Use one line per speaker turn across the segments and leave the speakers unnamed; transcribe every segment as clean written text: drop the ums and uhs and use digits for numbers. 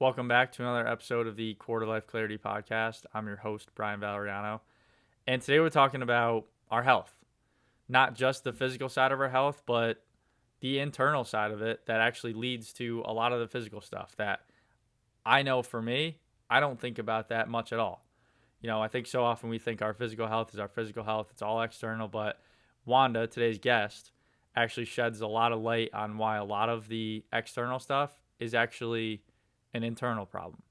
Welcome back to another episode of the Quarter Life Clarity Podcast. I'm your host, Brian Valeriano. And today we're talking about our health. Not just the physical side of our health, but the internal side of it that actually leads to a lot of the physical stuff that I know for me, I don't think about that much at all. I think so often we think our physical health is our physical health. It's all external, but Wanda, today's guest, actually sheds a lot of light on why a lot of the external stuff is actually an internal problem.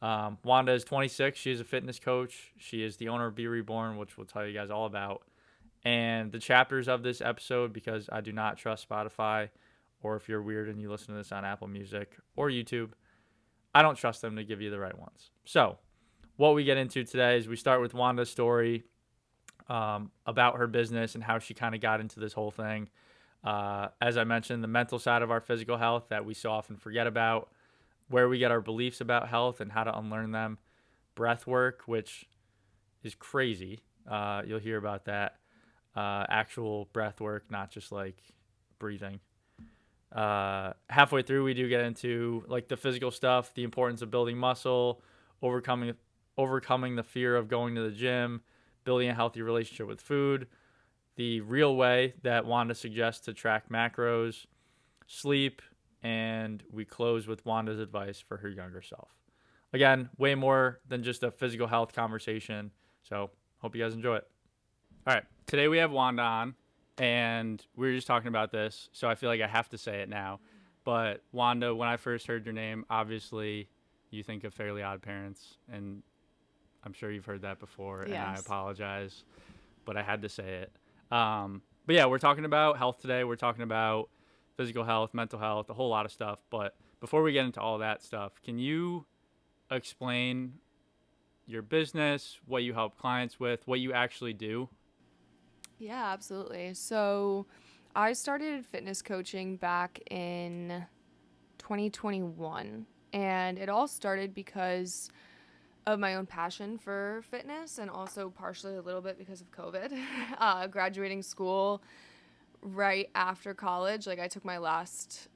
Wanda is 26. She is a fitness coach. She is the owner of Be Reborn, which we'll tell you guys all about. And the chapters of this episode, because I do not trust Spotify, or if you're weird and you listen to this on Apple Music or YouTube, I don't trust them to give you the right ones. So what we get into today is we start with Wanda's story about her business and how she kind of got into this whole thing. As I mentioned, the mental side of our physical health that we so often forget about, where we get our beliefs about health and how to unlearn them, breath work, which is crazy. You'll hear about that. Actual breath work, not just like breathing. Halfway through, we do get into like the physical stuff, the importance of building muscle, overcoming the fear of going to the gym, building a healthy relationship with food, the real way that Wanda suggests to track macros, sleep, and we close with Wanda's advice for her younger self. Again, way more than just a physical health conversation, so hope you guys enjoy it. All right, today we have Wanda on, and we were just talking about this, so I feel like I have to say it now. But Wanda, when I first heard your name, obviously you think of Fairly Odd Parents, and I'm sure you've heard that before,
Yes.
And I apologize, but I had to say it. But yeah, we're talking about health today. We're talking about physical health, mental health, a whole lot of stuff. But before we get into all that stuff, can you explain your business, what you help clients with, what you actually do?
Yeah, absolutely. So I started fitness coaching back in 2021, and it all started because of my own passion for fitness and also partially a little bit because of COVID. Graduating school right after college, like I took my last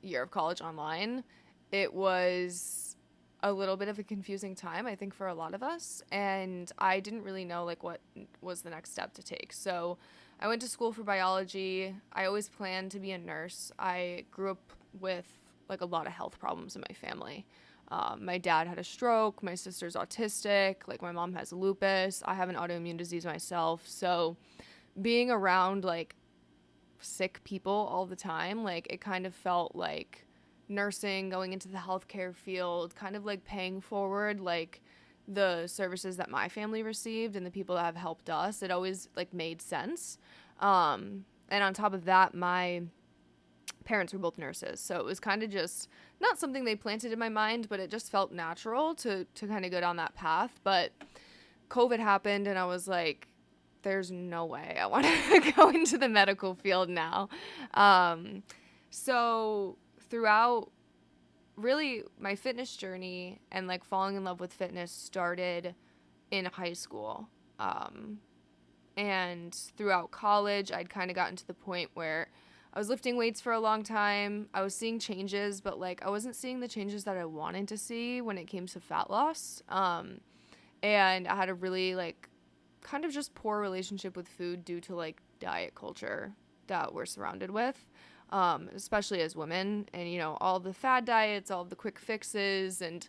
year of college online. It was a little bit of a confusing time, I think, for a lot of us, and I didn't really know like what was the next step to take. So I went to school for biology. I always planned to be a nurse. I grew up with like a lot of health problems in my family. My dad had a stroke, my sister's autistic, like my mom has lupus, I have an autoimmune disease myself. So being around like sick people all the time, like it kind of felt like nursing, going into the healthcare field, kind of like paying forward like the services that my family received and the people that have helped us. It always like made sense. And on top of that, my parents were both nurses, so it was kind of just not something they planted in my mind, but it just felt natural to kind of go down that path. But COVID happened and I was like, there's no way I want to go into the medical field now. So throughout really my fitness journey and like falling in love with fitness started in high school. And throughout college, I'd kind of gotten to the point where I was lifting weights for a long time. I was seeing changes, but like I wasn't seeing the changes that I wanted to see when it came to fat loss. And I had a really like kind of just poor relationship with food due to like diet culture that we're surrounded with, especially as women, and all the fad diets, all the quick fixes, and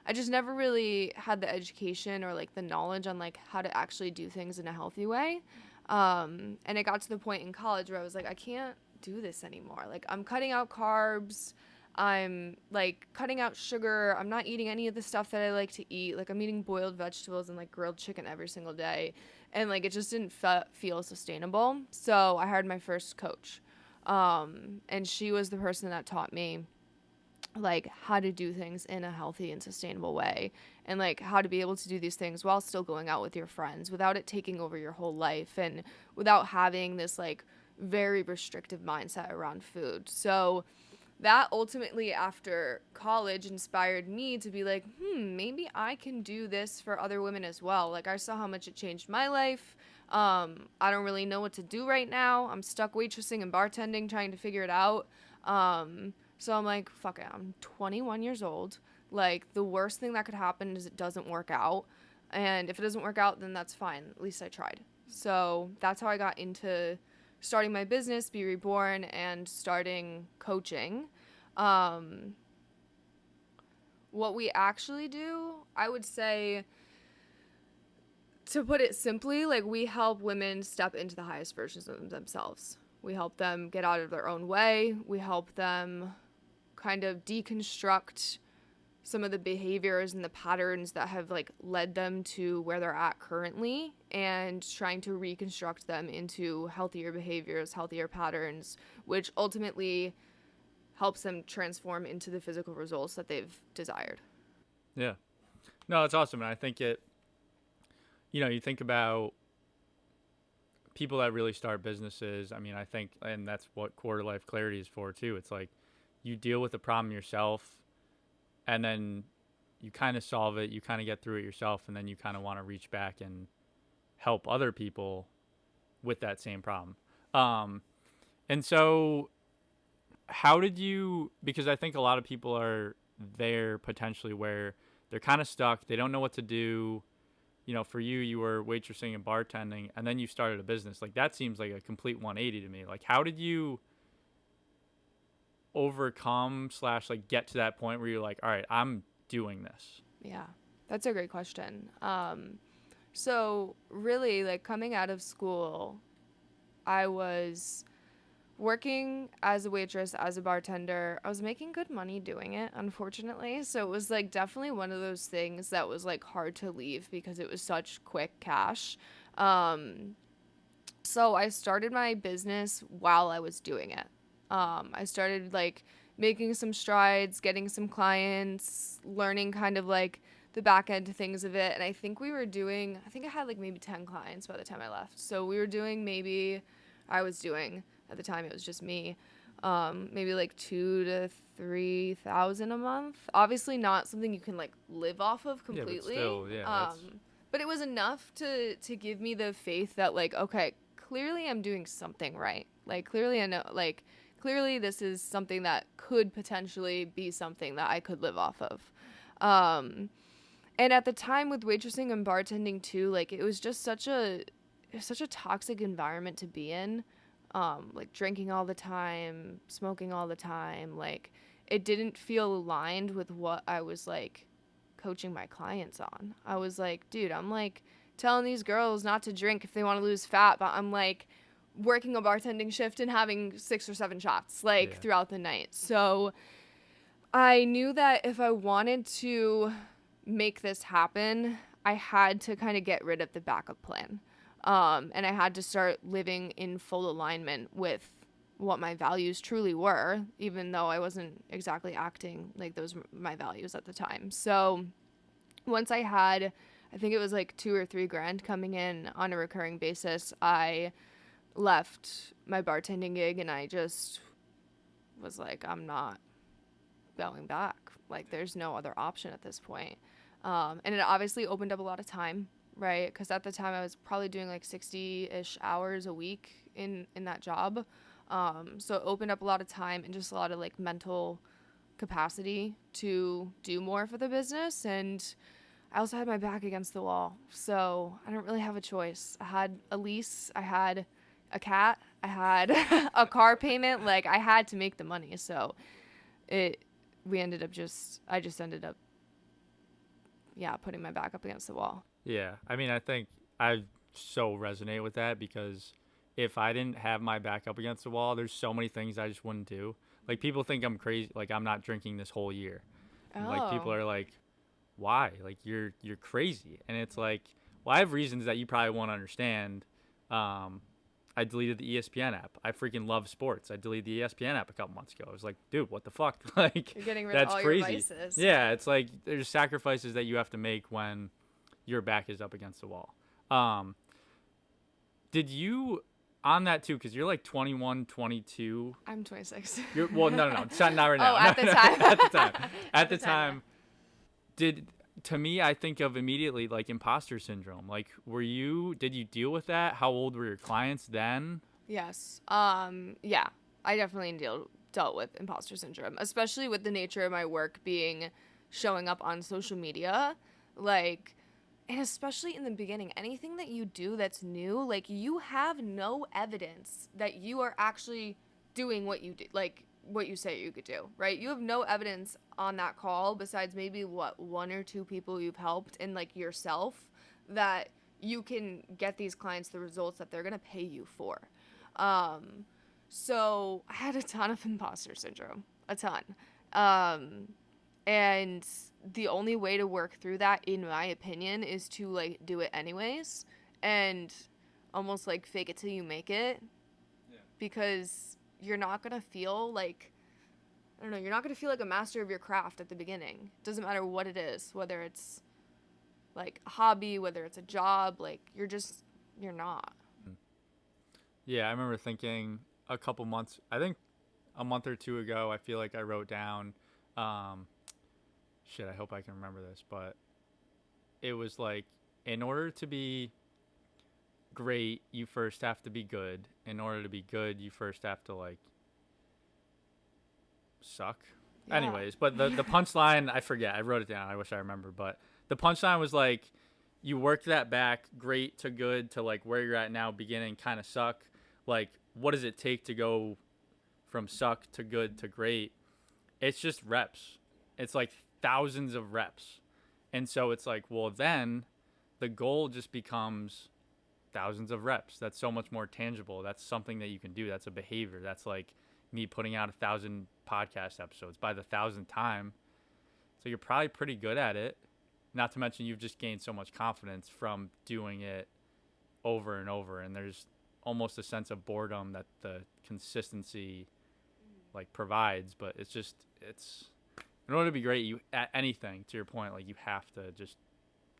I just never really had the education or like the knowledge on like how to actually do things in a healthy way. And it got to the point in college where I was like, I can't do this anymore. Like I'm cutting out carbs, I'm like cutting out sugar, I'm not eating any of the stuff that I like to eat. Like I'm eating boiled vegetables and like grilled chicken every single day, and like it just didn't feel sustainable. So I hired my first coach, and she was the person that taught me like how to do things in a healthy and sustainable way, and like how to be able to do these things while still going out with your friends without it taking over your whole life and without having this like very restrictive mindset around food. So that ultimately after college inspired me to be like, maybe I can do this for other women as well. Like I saw how much it changed my life. I don't really know what to do right now. I'm stuck waitressing and bartending, trying to figure it out. So I'm like, fuck it, I'm 21 years old. Like, the worst thing that could happen is it doesn't work out. And if it doesn't work out, then that's fine. At least I tried. So that's how I got into starting my business, Be Reborn, and starting coaching. What we actually do, I would say, to put it simply, like, we help women step into the highest versions of themselves. We help them get out of their own way. We help them kind of deconstruct some of the behaviors and the patterns that have like led them to where they're at currently, and trying to reconstruct them into healthier behaviors, healthier patterns, which ultimately helps them transform into the physical results that they've desired.
Yeah. No, it's awesome. And I think you think about people that really start businesses. I mean, I think, and that's what quarter life clarity is for too. It's like you deal with the problem yourself, and then you kind of solve it, you kind of get through it yourself, and then you kind of want to reach back and help other people with that same problem. And so how did you, because I think a lot of people are there potentially where they're kind of stuck, they don't know what to do. For you were waitressing and bartending, and then you started a business. Like, that seems like a complete 180 to me. Like, how did you overcome / like get to that point where you're like, all right, I'm doing this?
Yeah, that's a great question. So really, like, coming out of school, I was working as a waitress, as a bartender. I was making good money doing it, unfortunately. So it was like definitely one of those things that was like hard to leave because it was such quick cash. So I started my business while I was doing it. I started like making some strides, getting some clients, learning kind of like the back end things of it. And I think I had like maybe 10 clients by the time I left. So I was doing, at the time it was just me, maybe like 2,000 to 3,000 a month. Obviously not something you can like live off of completely.
Yeah, but still, yeah.
But it was enough to give me the faith that like, okay, clearly I'm doing something right. Like, clearly I know, like, clearly this is something that could potentially be something that I could live off of. And at the time with waitressing and bartending too, like, it was just such a toxic environment to be in. Like, drinking all the time, smoking all the time. Like, it didn't feel aligned with what I was like coaching my clients on. I was like, dude, I'm like telling these girls not to drink if they want to lose fat, but I'm like working a bartending shift and having 6 or 7 shots throughout the night. So I knew that if I wanted to make this happen, I had to kind of get rid of the backup plan. And I had to start living in full alignment with what my values truly were, even though I wasn't exactly acting like those were my values at the time. So once I think it was like 2 or 3 grand coming in on a recurring basis, I left my bartending gig and I just was like, I'm not going back. Like, there's no other option at this point. And it obviously opened up a lot of time, right? Because at the time I was probably doing like 60-ish hours a week in that job. So it opened up a lot of time and just a lot of like mental capacity to do more for the business. And I also had my back against the wall. So I don't really have a choice. I had a lease. I had a cat. I had a car payment. Like, I had to make the money. So I just ended up putting my back up against the wall.
Yeah. I mean, I think I so resonate with that, because if I didn't have my back up against the wall, there's so many things I just wouldn't do. Like, people think I'm crazy. Like, I'm not drinking this whole year.
Oh.
Like, people are like, why? Like, you're crazy. And it's like, well, I have reasons that you probably won't understand. I deleted the ESPN app. I freaking love sports. I deleted the ESPN app a couple months ago. I was like, dude, what the fuck? Like,
you're getting rid
that's
of all
crazy.
Your vices.
Yeah, it's like there's sacrifices that you have to make when your back is up against the wall. Did you, on that too, because you're like 21, 22.
I'm 26.
Well, no. It's not right now.
Oh, at the time.
At the time. To me, I think of immediately like imposter syndrome. Like, did you deal with that? How old were your clients then?
Yes. Yeah, I definitely dealt with imposter syndrome, especially with the nature of my work being showing up on social media. Like, and especially in the beginning, anything that you do that's new, like, you have no evidence that you are actually doing what you do, like what you say you could do, right? You have no evidence on that call besides maybe one or two people you've helped and like yourself that you can get these clients the results that they're going to pay you for. So I had a ton of imposter syndrome, a ton. And the only way to work through that, in my opinion, is to like do it anyways and almost like fake it till you make it. Yeah. Because you're not going to feel like, I don't know, you're not going to feel like a master of your craft at the beginning. It doesn't matter what it is, whether it's like a hobby, whether it's a job, like you're not.
Yeah, I remember thinking a couple months, I think a month or two ago, I feel like I wrote down, I hope I can remember this, but it was like, in order to be great, you first have to be good. In order to be good, you first have to like suck. Yeah. Anyways, but the punchline, I forget. I wrote it down. I wish I remember, but the punchline was like, you work that back, great to good to like where you're at now, beginning kind of suck. Like, what does it take to go from suck to good to great? It's just reps. It's like thousands of reps. And so it's like, well, then the goal just becomes thousands of reps. That's so much more tangible. That's something that you can do. That's a behavior. That's like me putting out 1,000 podcast episodes by the 1,000th time. So you're probably pretty good at it. Not to mention you've just gained so much confidence from doing it over and over. And there's almost a sense of boredom that the consistency like provides. But it's in order to be great, you at anything, to your point, like you have to just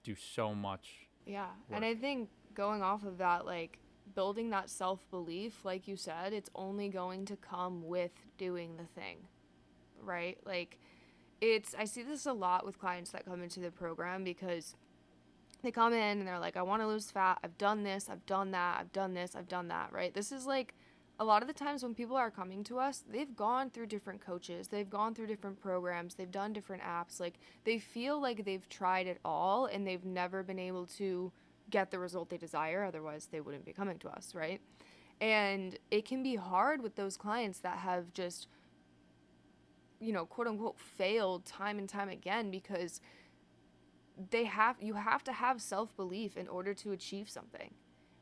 do so much.
Yeah. Work. And I think going off of that, like building that self-belief, like you said, it's only going to come with doing the thing, right? Like I see this a lot with clients that come into the program because they come in and they're like, I want to lose fat. I've done this. I've done that. I've done this. I've done that, right? This is like a lot of the times when people are coming to us, they've gone through different coaches. They've gone through different programs. They've done different apps. Like they feel like they've tried it all and they've never been able to get the result they desire. Otherwise, they wouldn't be coming to us, right? And it can be hard with those clients that have just, quote unquote, failed time and time again because you have to have self-belief in order to achieve something,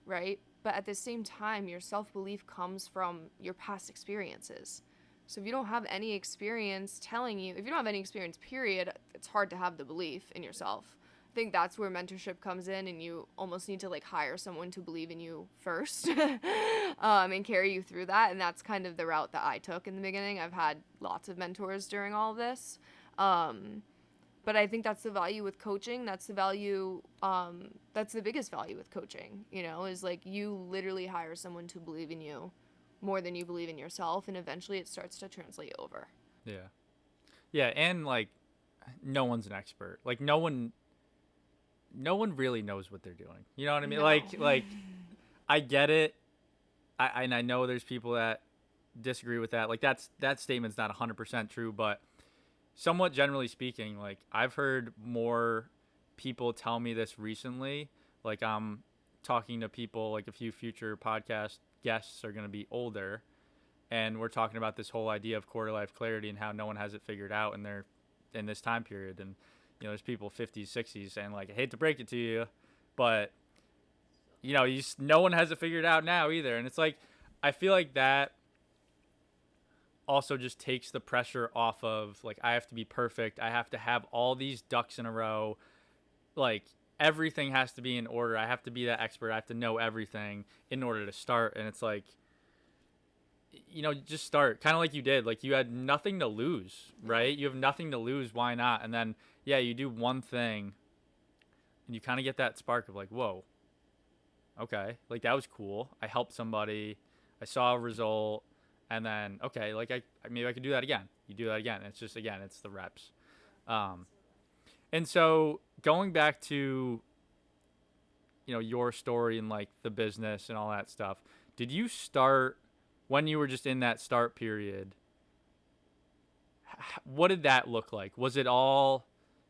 right? But at the same time, your self-belief comes from your past experiences. So if you don't have any experience if you don't have any experience, period, it's hard to have the belief in yourself. I think that's where mentorship comes in, and you almost need to like hire someone to believe in you first and carry you through that. And that's kind of the route that I took in the beginning. I've had lots of mentors during all of this. But I think that's the value with coaching. That's the value, that's the biggest value with coaching, is like you literally hire someone to believe in you more than you believe in yourself. And eventually it starts to translate over.
Yeah. Yeah. And like, no one's an expert. Like no one really knows what they're doing. You know what I mean? No. Like I get it. I know there's people that disagree with that. Like that statement's not 100% true, but somewhat generally speaking, like I've heard more people tell me this recently. Like I'm talking to people, like a few future podcast guests are going to be older, and we're talking about this whole idea of quarter life clarity and how no one has it figured out in this time period. And there's people 50s, 60s saying like, I hate to break it to you, but no one has it figured out now either. And it's like, I feel like that also just takes the pressure off of like, I have to be perfect. I have to have all these ducks in a row. Like everything has to be in order. I have to be that expert. I have to know everything in order to start. And it's like, just start kind of like you did. Like you had nothing to lose, right? You have nothing to lose. Why not? And then, yeah, you do one thing and you kind of get that spark of like, whoa, okay. Like that was cool. I helped somebody. I saw a result. And then, okay, like maybe I could do that again. You do that again. It's just, again, it's the reps. And so going back to, your story and like the business and all that stuff, did you start when you were just in that start period? what did that look like? Was it all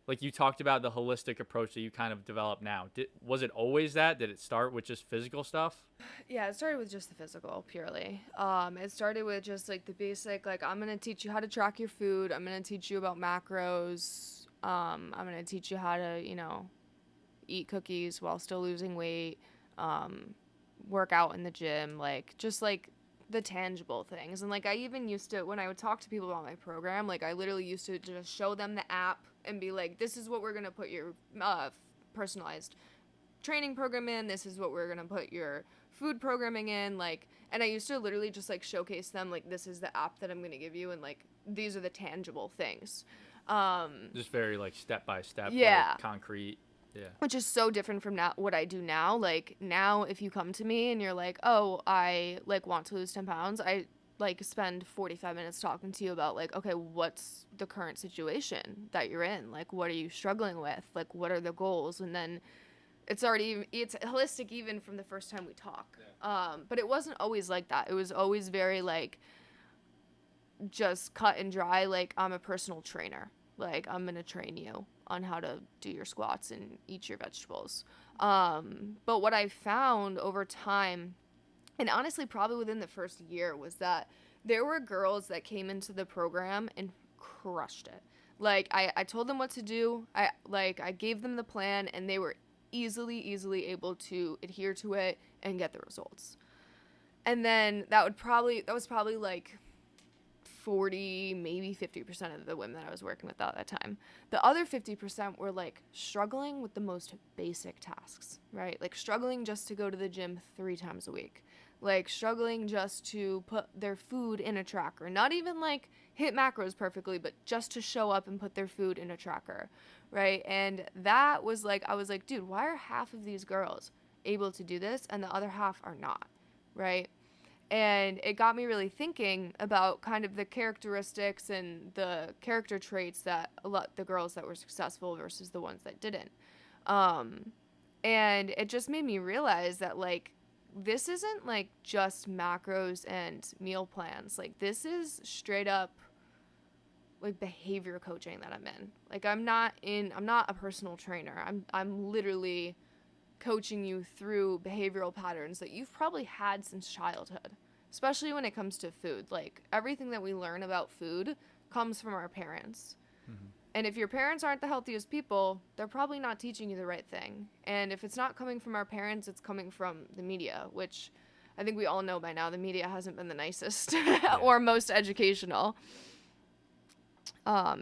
like you talked about the holistic approach that you kind of develop now? Was it always that? Did it start with just physical stuff?
Yeah, it started with just the physical purely. It started with just like the basic, like I'm gonna teach you how to track your food. I'm gonna teach you about macros. I'm gonna teach you how to, eat cookies while still losing weight. Work out in the gym, like just like the tangible things. And like I even used to, when I would talk to people about my program, like I literally used to just show them the app and be like, this is what we're gonna put your personalized training program in. This is what we're gonna put your food programming in. Like, and I used to literally just like showcase them like, this is the app that I'm gonna give you, and like these are the tangible things.
Just very like step by step,
Yeah.
like concrete. Yeah.
Which is so different from now what I do now. Like now if you come to me and you're like, oh, I like want to lose 10 pounds, I like spend 45 minutes talking to you about like, okay, what's the current situation that you're in? Like, what are you struggling with? Like, what are the goals? And then it's holistic even from the first time we talk. Yeah. But it wasn't always like that. It was always very like just cut and dry. Like, I'm a personal trainer. Like, I'm going to train you on how to do your squats and eat your vegetables. But what I found over time, and honestly probably within the first year, was that there were girls that came into the program and crushed it. Like, I told them what to do. I gave them the plan, and they were easily able to adhere to it and get the results. And then that was probably like 40, maybe 50% of the women that I was working with at that time. The other 50% were like struggling with the most basic tasks, right? Like struggling just to go to the gym 3 times a week. Like struggling just to put their food in a tracker. Not even like hit macros perfectly, but just to show up and put their food in a tracker, right? And that was like, I was like, dude, why are half of these girls able to do this and the other half are not, right? And it got me really thinking about kind of the characteristics and the character traits that the girls that were successful versus the ones that didn't. And it just made me realize that like this isn't like just macros and meal plans. Like this is straight up like behavior coaching that I'm in. Like I'm not a personal trainer. I'm literally coaching you through behavioral patterns that you've probably had since childhood, especially when it comes to food. Like everything that we learn about food comes from our parents. Mm-hmm. And if your parents aren't the healthiest people, they're probably not teaching you the right thing. And if it's not coming from our parents, it's coming from the media, which I think we all know by now the media hasn't been the nicest or most educational.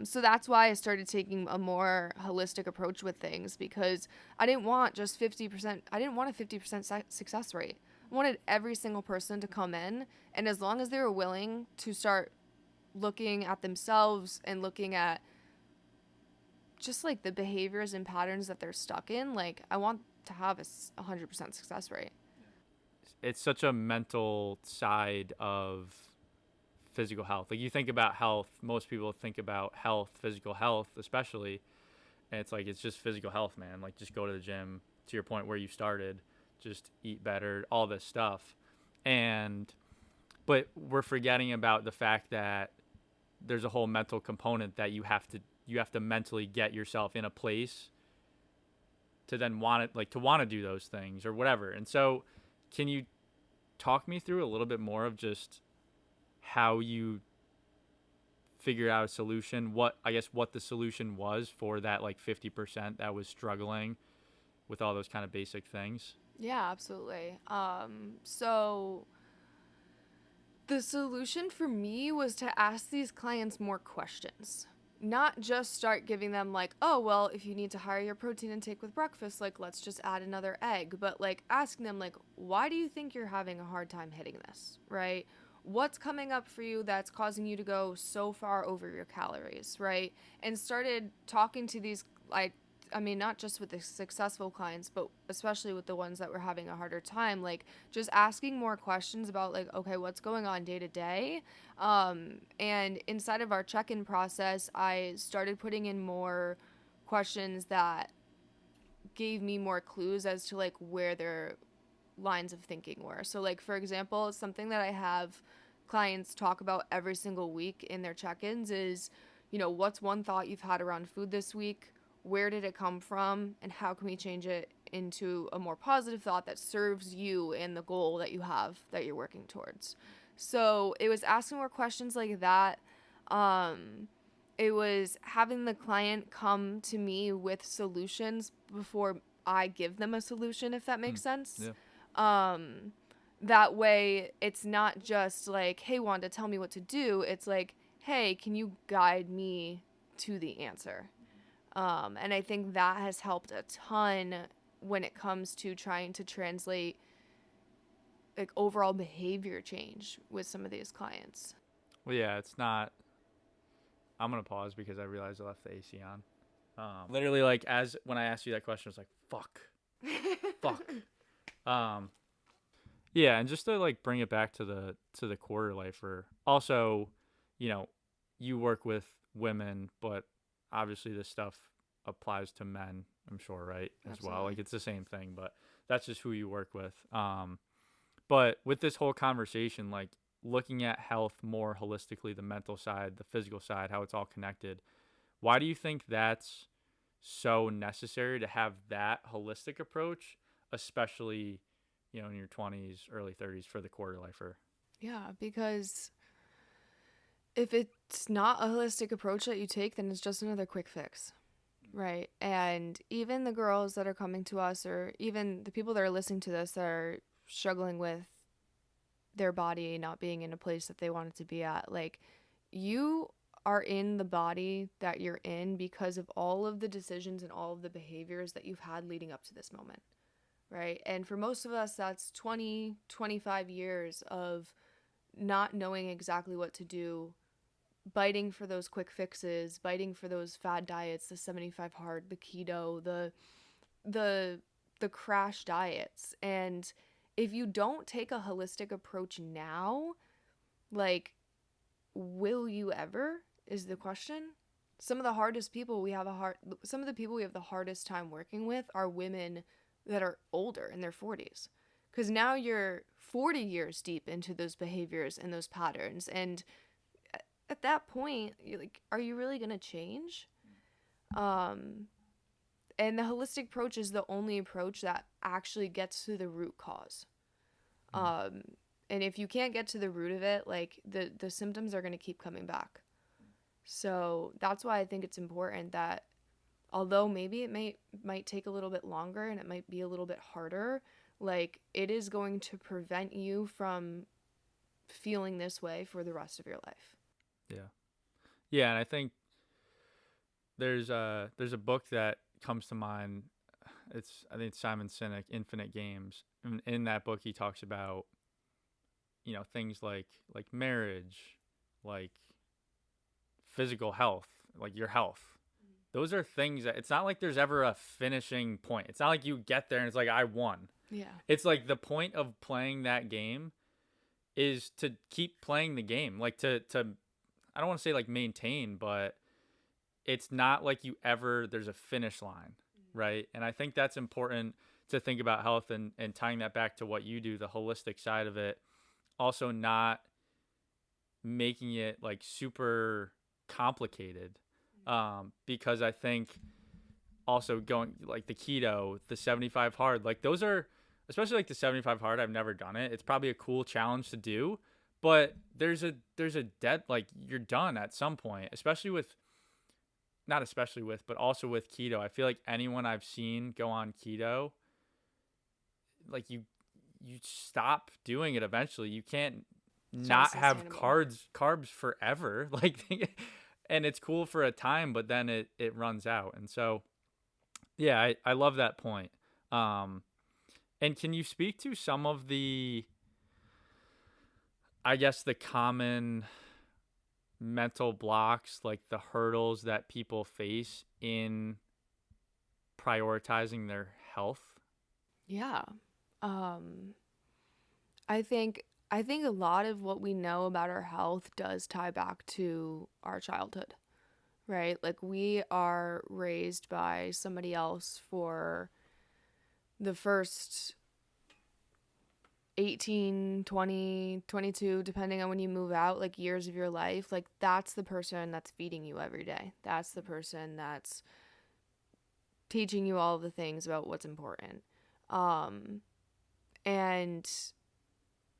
So that's why I started taking a more holistic approach with things, because I didn't want just 50%. I didn't want a 50% success rate. I wanted every single person to come in, and as long as they were willing to start looking at themselves and looking at just like the behaviors and patterns that they're stuck in, like I want to have a 100% success rate.
It's such a mental side of physical health. Like you think about health, most people think about health, physical health especially, and it's like it's just physical health, man. Like just go to the gym, to your point where you started, just eat better, all this stuff. But we're forgetting about the fact that there's a whole mental component that you have to mentally get yourself in a place to then want to do those things or whatever. And so can you talk me through a little bit more of just how you figured out a solution, what the solution was for that like 50% that was struggling with all those kind of basic things?
Yeah, absolutely. So the solution for me was to ask these clients more questions. Not just start giving them like, oh, well, if you need to higher your protein intake with breakfast, like, let's just add another egg. But like asking them like, why do you think you're having a hard time hitting this, right? What's coming up for you that's causing you to go so far over your calories, right? And started talking to these, I mean, not just with the successful clients, but especially with the ones that were having a harder time, like just asking more questions about like, okay, what's going on day to day? And inside of our check-in process, I started putting in more questions that gave me more clues as to like where their lines of thinking were. So like, for example, something that I have clients talk about every single week in their check-ins is what's one thought you've had around food this week? Where did it come from? And how can we change it into a more positive thought that serves you and the goal that you have that you're working towards? So it was asking more questions like that. It was having the client come to me with solutions before I give them a solution, if that makes sense.
Yeah.
That way, it's not just like, hey, Wanda, tell me what to do. It's like, hey, can you guide me to the answer? And I think that has helped a ton when it comes to trying to translate like overall behavior change with some of these clients.
Well, yeah, it's not. I'm gonna pause because I realized I left the AC on. Literally, like as when I asked you that question, I was like, "Fuck, fuck." Um, yeah, and just to like bring it back to the quarter lifer. Also, you know, you work with women, but obviously this stuff applies to men. I'm sure, right? As
Absolutely.
well, like it's the same thing, but that's just who you work with. But with this whole conversation, like looking at health more holistically, the mental side, the physical side, how it's all connected. Why do you think that's so necessary to have that holistic approach, especially, in your 20s, early 30s for the quarter lifer?
Yeah, because if it's not a holistic approach that you take, then it's just another quick fix. Right. And even the girls that are coming to us, or even the people that are listening to this that are struggling with their body not being in a place that they want it to be at, like, you are in the body that you're in because of all of the decisions and all of the behaviors that you've had leading up to this moment. Right. And for most of us, that's 20, 25 years of not knowing exactly what to do, biting for those quick fixes, biting for those fad diets, the 75 hard, the keto, the the crash diets. And if you don't take a holistic approach now, like, will you ever is the question. Some of the hardest people we have a hard some of the people we have the hardest time working with are women that are older in their 40s. Cuz now you're 40 years deep into those behaviors and those patterns, and at that point, you're like, are you really going to change? Um, and the holistic approach is the only approach that actually gets to the root cause. Um, and if you can't get to the root of it, like the symptoms are going to keep coming back. So that's why I think it's important that although maybe it might take a little bit longer and it might be a little bit harder, like it is going to prevent you from feeling this way for the rest of your life.
Yeah. Yeah, and I think there's a book that comes to mind. I think it's Simon Sinek, Infinite Games. In that book, he talks about things like marriage, like physical health, like your health. Those are things that it's not like there's ever a finishing point. It's not like you get there and it's like I won.
Yeah.
It's like the point of playing that game is to keep playing the game, like to I don't want to say like maintain, but it's not like there's a finish line, right? And I think that's important to think about health and tying that back to what you do, the holistic side of it. Also, not making it like super complicated, because I think also going like the keto, the 75 hard, like those are, especially like the 75 hard. I've never done it. It's probably a cool challenge to do, but there's a dead, like you're done at some point, but also with keto. I feel like anyone I've seen go on keto, like you stop doing it eventually. You can't
It's not
not have
sustainable.
carbs forever. Like and it's cool for a time, but then it runs out. And so yeah, I love that point. And can you speak to some of the, I guess, the common mental blocks, like the hurdles that people face in prioritizing their health?
Yeah. Um, I think a lot of what we know about our health does tie back to our childhood, right? Like we are raised by somebody else for the first 18, 20, 22, depending on when you move out, like years of your life, like that's the person that's feeding you every day. That's the person that's teaching you all of the things about what's important. And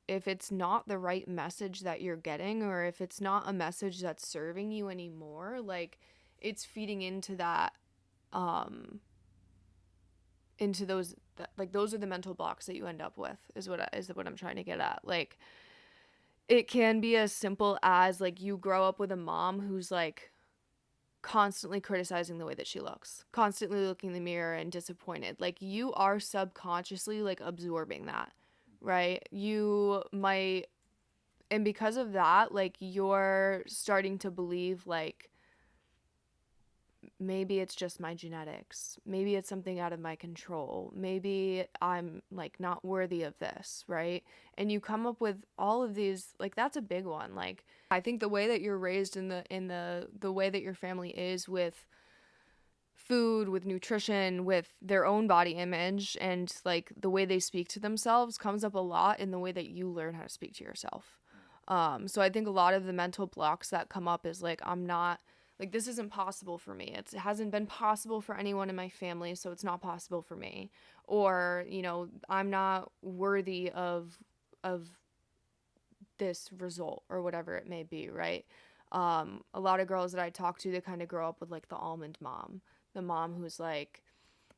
if it's not the right message that you're getting, or if it's not a message that's serving you anymore, like it's feeding into that, into those, like those are the mental blocks that you end up with, is what I'm trying to get at. Like it can be as simple as like you grow up with a mom who's like constantly criticizing the way that she looks, constantly looking in the mirror and disappointed. Like you are subconsciously like absorbing that, right? You might, and because of that, like you're starting to believe like maybe it's just my genetics, maybe it's something out of my control, maybe I'm like not worthy of this, right? And you come up with all of these, like that's a big one. Like I think the way that you're raised in the way that your family is with food, with nutrition, with their own body image, and like the way they speak to themselves comes up a lot in the way that you learn how to speak to yourself. So I think a lot of the mental blocks that come up is like, I'm not, like, this isn't possible for me. It hasn't been possible for anyone in my family, so it's not possible for me. Or, you know, I'm not worthy of this result or whatever it may be, right? A lot of girls that I talk to, they kind of grow up with like the almond mom, the mom who's like,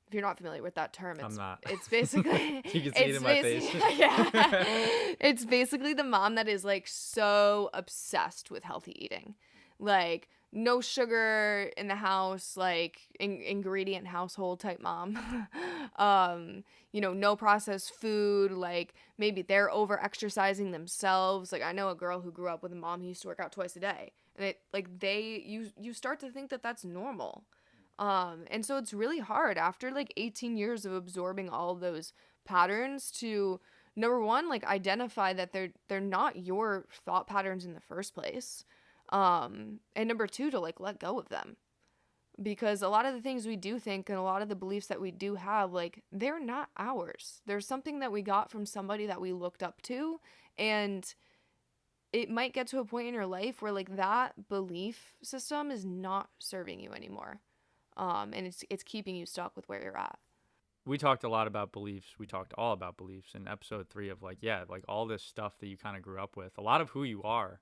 if you're not familiar with that term,
I'm not.
it's basically
You can see it in my face.
Yeah. It's basically the mom that is like so obsessed with healthy eating. Like no sugar in the house, like ingredient household type mom. You know, no processed food, like maybe they're over exercising themselves. Like I know a girl who grew up with a mom who used to work out twice a day. And it like you start to think that that's normal. And so it's really hard after like 18 years of absorbing all of those patterns to, number one, like identify that they're not your thought patterns in the first place. And number two, to like let go of them. Because a lot of the things we do think and a lot of the beliefs that we do have, like they're not ours. There's something that we got from somebody that we looked up to, and it might get to a point in your life where like that belief system is not serving you anymore. And it's keeping you stuck with where you're at.
We talked a lot about beliefs. We talked all about beliefs in episode 3 of like, yeah, like all this stuff that you kind of grew up with. A lot of who you are,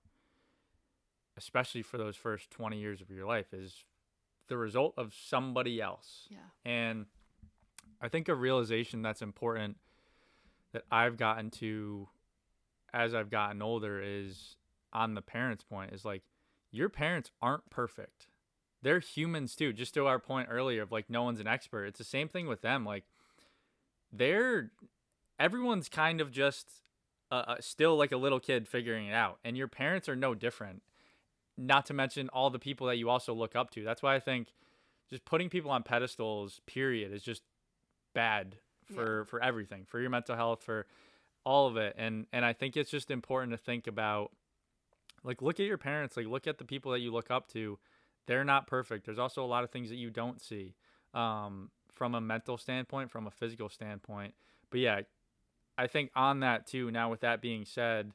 especially for those first 20 years of your life, is the result of somebody else.
Yeah.
And I think a realization that's important that I've gotten to as I've gotten older is on the parents' point is like, your parents aren't perfect. They're humans too. Just to our point earlier of like, no one's an expert. It's the same thing with them. Like everyone's kind of just still like a little kid figuring it out. And your parents are no different. Not to mention all the people that you also look up to. That's why I think just putting people on pedestals, period, is just bad for everything, for your mental health, for all of it. And I think it's just important to think about, like, look at your parents, like look at the people that you look up to. They're not perfect. There's also a lot of things that you don't see from a mental standpoint, from a physical standpoint. But yeah, I think on that too, now with that being said,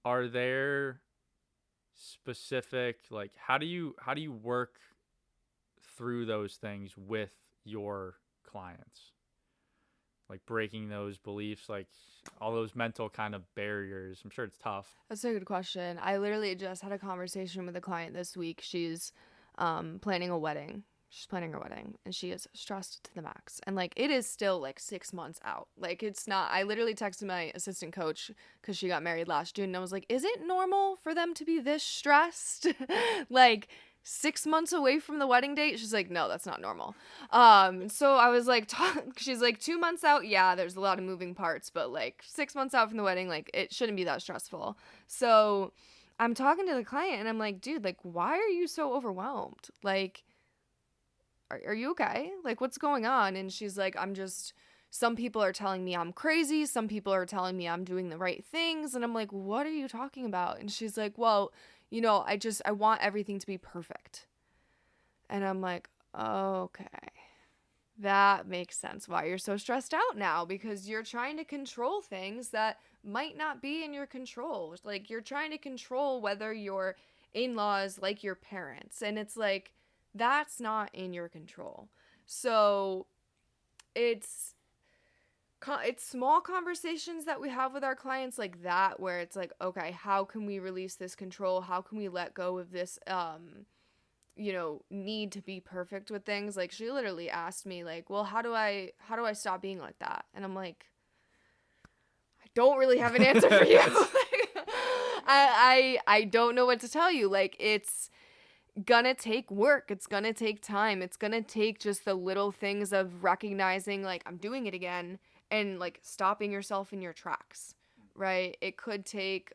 are there specific, like, how do you work through those things with your clients? Like breaking those beliefs, like all those mental kind of barriers. I'm sure it's tough.
That's a good question. I literally just had a conversation with a client this week. She's planning a wedding. She's planning her wedding, and she is stressed to the max. And like, it is still like 6 months out. Like, it's not. I literally texted my assistant coach because she got married last June, and I was like, "Is it normal for them to be this stressed?" Like 6 months away from the wedding date. She's like, "No, that's not normal." So I was like, she's like, 2 months out. Yeah, there's a lot of moving parts, but like 6 months out from the wedding, like it shouldn't be that stressful. So I'm talking to the client, and I'm like, "Dude, like, why are you so overwhelmed? Like, are you okay? Like, what's going on?" And she's like, some people are telling me I'm crazy. Some people are telling me I'm doing the right things. And I'm like, what are you talking about? And she's like, well, you know, I want everything to be perfect. And I'm like, okay, That makes sense why you're so stressed out now, because you're trying to control things that might not be in your control. Like, you're trying to control whether your in-laws like your parents, and it's like that's not in your control. So, it's it's small conversations that we have with our clients like that, where it's like, okay, how can we release this control? How can we let go of this need to be perfect with things? Like, she literally asked me, like, well, how do I stop being like that? And I'm like, I don't really have an answer for you. I don't know what to tell you. Like, it's gonna take work, it's gonna take time, it's gonna take just the little things of recognizing, like, I'm doing it again, and like stopping yourself in your tracks, right? It could take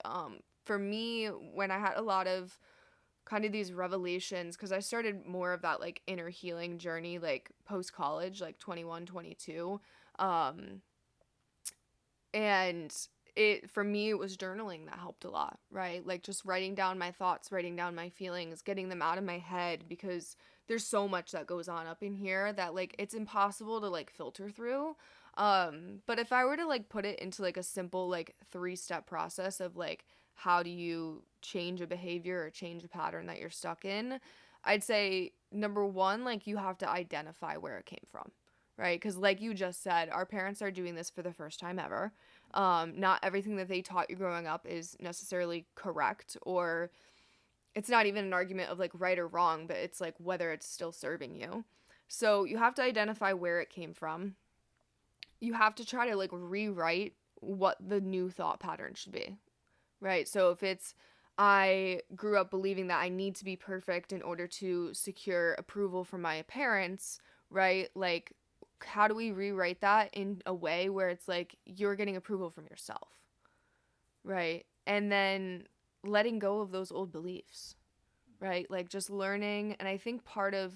for me, when I had a lot of kind of these revelations, because I started more of that like inner healing journey like post college, like 21, 22. And it, for me, it was journaling that helped a lot, right? Like, just writing down my thoughts, writing down my feelings, getting them out of my head, because there's so much that goes on up in here that like it's impossible to like filter through. But if I were to like put it into like a simple like 3-step process of like how do you change a behavior or change a pattern that you're stuck in, I'd say number 1, like, you have to identify where it came from, right? Because like you just said, our parents are doing this for the first time ever. Not everything that they taught you growing up is necessarily correct, or it's not even an argument of like right or wrong, but it's like whether it's still serving you. So you have to identify where it came from. You have to try to like rewrite what the new thought pattern should be, right? So if it's, I grew up believing that I need to be perfect in order to secure approval from my parents, right? Like, how do we rewrite that in a way where it's like you're getting approval from yourself, right? And then letting go of those old beliefs, right? Like, just learning. And I think part of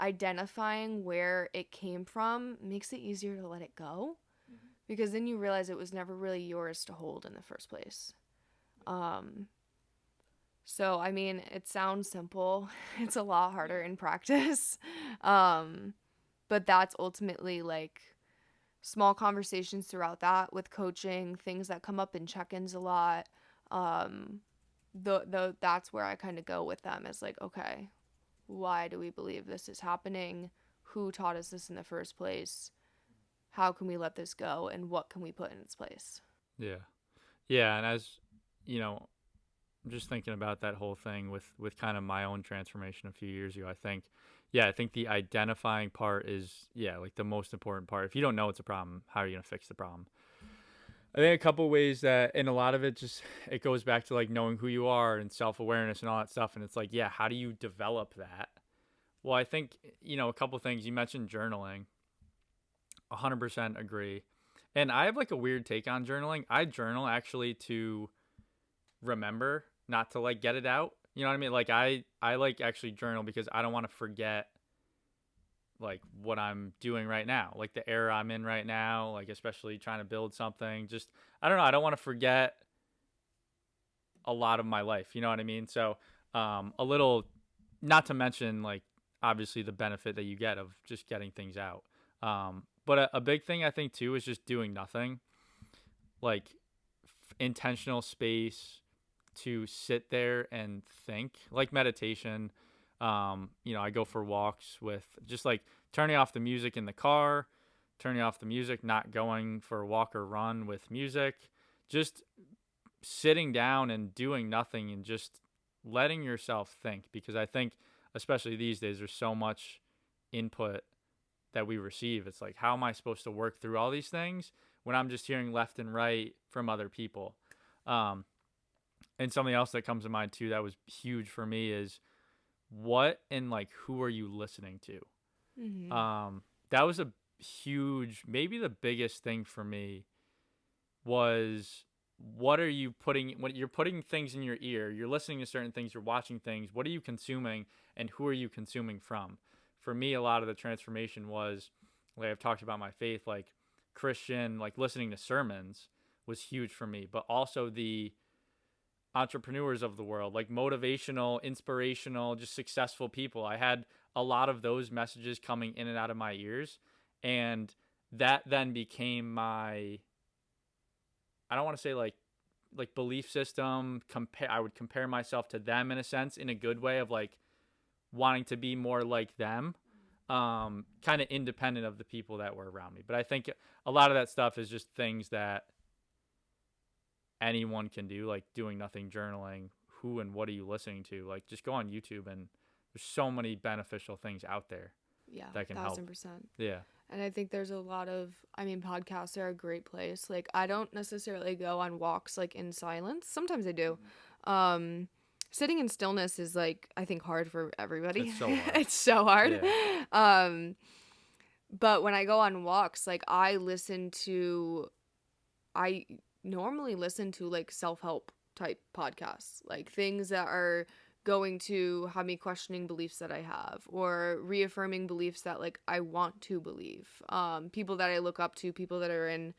identifying where it came from makes it easier to let it go, because then you realize it was never really yours to hold in the first place. So, I mean, it sounds simple. It's a lot harder in practice. But that's ultimately like small conversations throughout that with coaching, things that come up in check-ins a lot. That's where I kind of go with them, is like, okay, why do we believe this is happening? Who taught us this in the first place? How can we let this go, and what can we put in its place?
Yeah. Yeah, and as you know, I'm just thinking about that whole thing with kind of my own transformation a few years ago. I think the identifying part is, yeah, like the most important part. If you don't know it's a problem, how are you going to fix the problem? I think a couple ways that, and a lot of it just, it goes back to like knowing who you are and self-awareness and all that stuff. And it's like, yeah, how do you develop that? Well, I think, a couple things. You mentioned journaling. 100% agree. And I have like a weird take on journaling. I journal actually to remember, not to like get it out. You know what I mean? Like, I like actually journal because I don't want to forget like what I'm doing right now, like the era I'm in right now, like especially trying to build something. Just, I don't know, I don't want to forget a lot of my life. You know what I mean? So, a little, not to mention like obviously the benefit that you get of just getting things out. But a big thing I think too is just doing nothing, like intentional space to sit there and think, like meditation. I go for walks with just like turning off the music in the car, turning off the music, not going for a walk or run with music, just sitting down and doing nothing and just letting yourself think. Because I think, especially these days, there's so much input that we receive. It's like, how am I supposed to work through all these things when I'm just hearing left and right from other people? And something else that comes to mind too that was huge for me is what and like who are you listening to? That was a huge, maybe the biggest thing for me was, what are you putting, when you're putting things in your ear, you're listening to certain things, you're watching things, what are you consuming and who are you consuming from? For me, a lot of the transformation was, like I've talked about my faith, like Christian, like listening to sermons was huge for me, but also the entrepreneurs of the world, like motivational, inspirational, just successful people. I had a lot of those messages coming in and out of my ears. And that then became my, I don't want to say like belief system. I would compare myself to them in a sense, in a good way of like wanting to be more like them, kind of independent of the people that were around me. But I think a lot of that stuff is just things that anyone can do, like doing nothing journaling. Who and what are you listening to? Like, just go on YouTube, and there's so many beneficial things out there
Yeah,
that can help.
1000%.
Yeah.
And I think there's a lot of, I mean, podcasts are a great place. Like, I don't necessarily go on walks, like, in silence. Sometimes I do. Sitting in stillness is, like, I think hard for everybody.
It's so hard.
It's so hard.
Yeah.
But when I go on walks, like, I normally listen to, like, self-help type podcasts. Like, things that are going to have me questioning beliefs that I have, or reaffirming beliefs that like I want to believe. People that I look up to, people that are in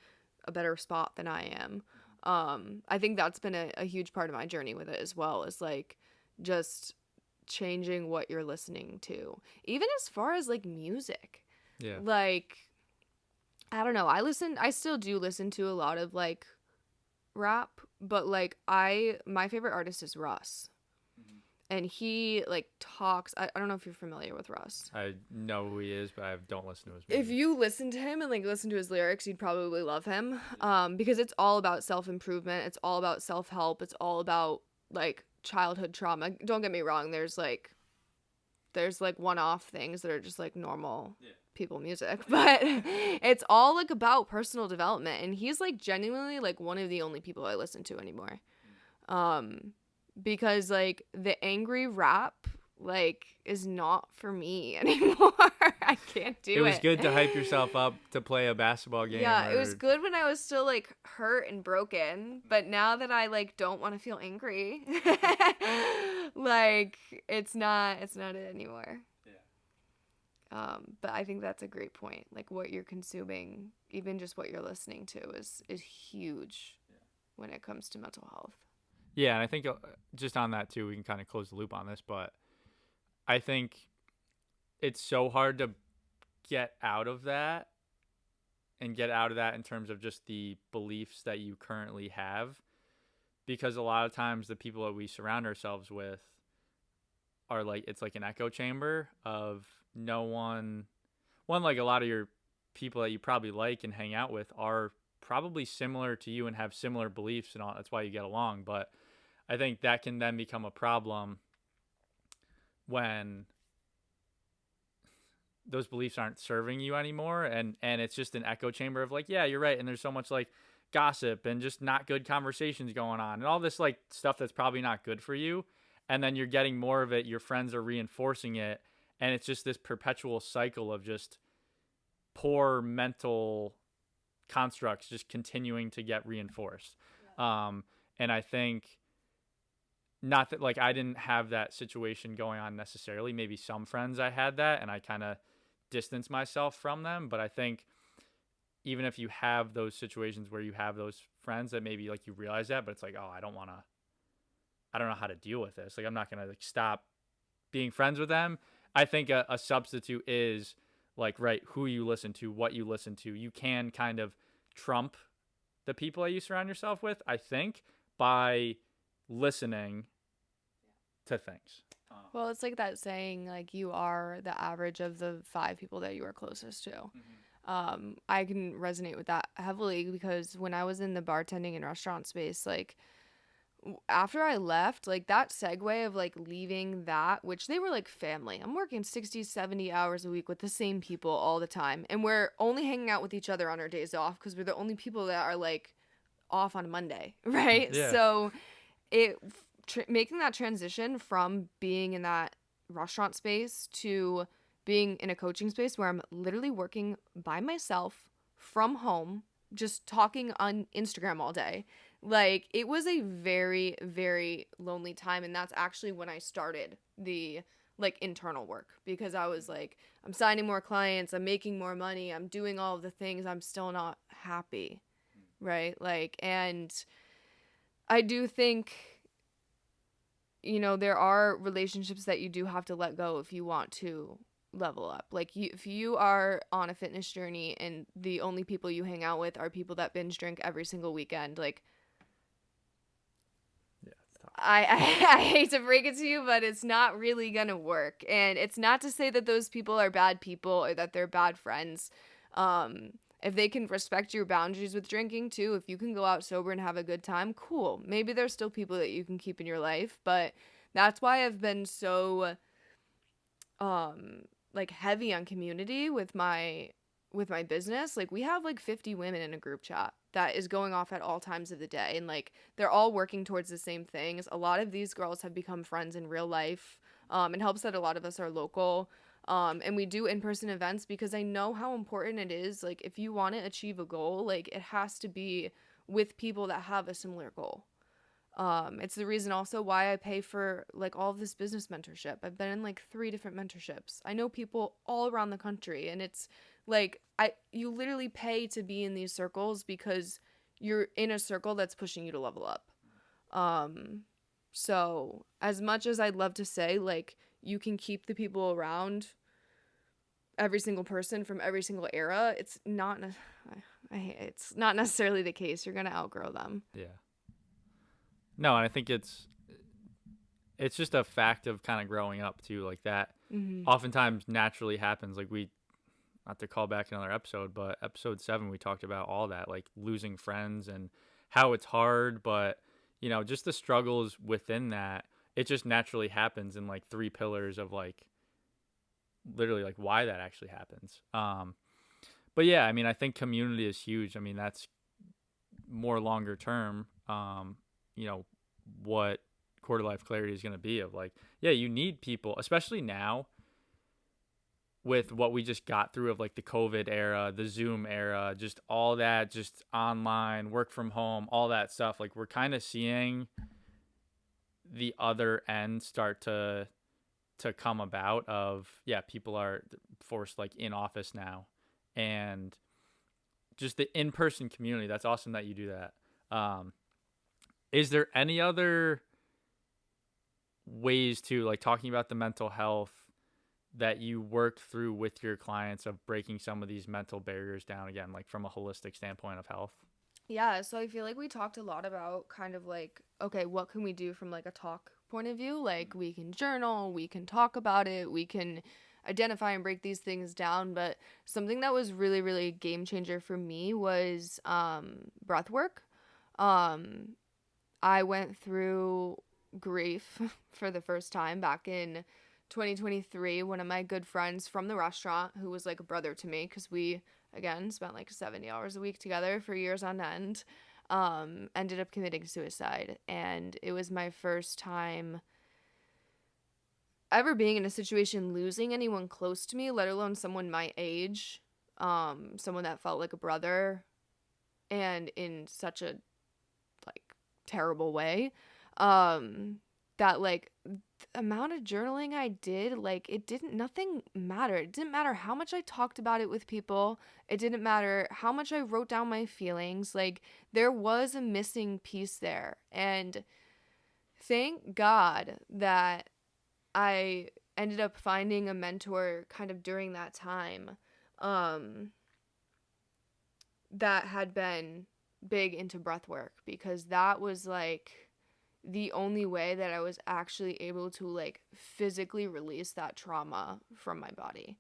a better spot than I am. I think that's been a huge part of my journey with it as well, is like just changing what you're listening to. Even as far as like music.
Yeah.
Like, I don't know. I still do listen to a lot of like rap, but like my favorite artist is Russ. And he, like, talks... I don't know if you're familiar with Russ.
I know who he is, but I don't listen to his music.
If you listen to him and, like, listen to his lyrics, you'd probably love him. Because it's all about self-improvement. It's all about self-help. It's all about, like, childhood trauma. Don't get me wrong. There's one-off things that are just, like, normal people music. But it's all, like, about personal development. And he's, like, genuinely, like, one of the only people I listen to anymore. Because, like, the angry rap, like, is not for me anymore. I can't do it.
It was good to hype yourself up to play a basketball game.
Yeah, it was good when I was still, like, hurt and broken. But now that I, like, don't want to feel angry, like, it's not it anymore. Yeah. But I think that's a great point. Like, what you're consuming, even just what you're listening to, is huge when it comes to mental health.
Yeah, and I think just on that too, we can kind of close the loop on this, but I think it's so hard to get out of that in terms of just the beliefs that you currently have, because a lot of times the people that we surround ourselves with are like, it's like an echo chamber of no one, like a lot of your people that you probably like and hang out with are probably similar to you and have similar beliefs and all. That's why you get along. But I think that can then become a problem when those beliefs aren't serving you anymore. And it's just an echo chamber of like, yeah, you're right. And there's so much like gossip and just not good conversations going on and all this like stuff that's probably not good for you. And then you're getting more of it. Your friends are reinforcing it. And it's just this perpetual cycle of just poor mental constructs just continuing to get reinforced. Yeah. And I think, not that like I didn't have that situation going on necessarily. Maybe some friends I had that and I kind of distanced myself from them. But I think even if you have those situations where you have those friends that maybe like you realize that, but it's like, oh, I don't know how to deal with this. Like, I'm not going to like stop being friends with them. I think a substitute is like, right, who you listen to, what you listen to. You can kind of trump the people that you surround yourself with, I think, by listening to things.
Well, it's like that saying, like, you are the average of the 5 people that you are closest to. Mm-hmm. I can resonate with that heavily because when I was in the bartending and restaurant space, like, after I left, like, that segue of, like, leaving that, which they were, like, family. I'm working 60, 70 hours a week with the same people all the time. And we're only hanging out with each other on our days off because we're the only people that are, like, off on Monday, right?
Yeah.
So making that transition from being in that restaurant space to being in a coaching space where I'm literally working by myself from home, just talking on Instagram all day. Like, it was a very, very lonely time. And that's actually when I started the, like, internal work. Because I was like, I'm signing more clients. I'm making more money. I'm doing all of the things. I'm still not happy. Right? Like, and I do think, you know, there are relationships that you do have to let go if you want to level up. Like if you are on a fitness journey and the only people you hang out with are people that binge drink every single weekend, like
Yeah, it's tough.
I hate to break it to you, but it's not really gonna work. And it's not to say that those people are bad people or that they're bad friends. If they can respect your boundaries with drinking too, if you can go out sober and have a good time, cool. Maybe there's still people that you can keep in your life, but that's why I've been so like heavy on community with my business. Like we have like 50 women in a group chat that is going off at all times of the day, and like they're all working towards the same things. A lot of these girls have become friends in real life. It helps that a lot of us are local. And we do in-person events because I know how important it is. Like if you want to achieve a goal, like it has to be with people that have a similar goal. It's the reason also why I pay for like all of this business mentorship. I've been in like 3 different mentorships. I know people all around the country, and it's like you literally pay to be in these circles because you're in a circle that's pushing you to level up. So as much as I'd love to say like you can keep the people around, every single person from every single era, it's not necessarily the case. You're gonna outgrow them.
Yeah. No, and I think it's just a fact of kind of growing up too, like that.
Mm-hmm.
Oftentimes naturally happens. Like not to call back another episode, but episode 7 we talked about all that, like losing friends and how it's hard, but just the struggles within that. It just naturally happens in like 3 pillars of like literally like why that actually happens. But yeah, I mean, I think community is huge. I mean, that's more longer term. What quarter life clarity is going to be of like, yeah, you need people, especially now with what we just got through of like the COVID era, the Zoom era, just all that, just online, work from home, all that stuff. Like we're kind of seeing the other end start to come about of, yeah, people are forced like in office now, and just the in-person community. That's awesome that you do that. Is there any other ways to like talking about the mental health that you work through with your clients of breaking some of these mental barriers down again, like from a holistic standpoint of health?
Yeah, so I feel like we talked a lot about kind of like, okay, what can we do from like a talk point of view? Like we can journal, we can talk about it, we can identify and break these things down. But something that was really, really a game changer for me was breath work. I went through grief for the first time back in 2023. One of my good friends from the restaurant, who was like a brother to me because we, again, spent like 70 hours a week together for years on end, ended up committing suicide. And it was my first time ever being in a situation losing anyone close to me, let alone someone my age, someone that felt like a brother, and in such a like terrible way, that like the amount of journaling I did, like nothing mattered. It didn't matter how much I talked about it with people. It didn't matter how much I wrote down my feelings. Like there was a missing piece there. And thank God that I ended up finding a mentor kind of during that time, that had been big into breath work, because that was like the only way that I was actually able to like physically release that trauma from my body.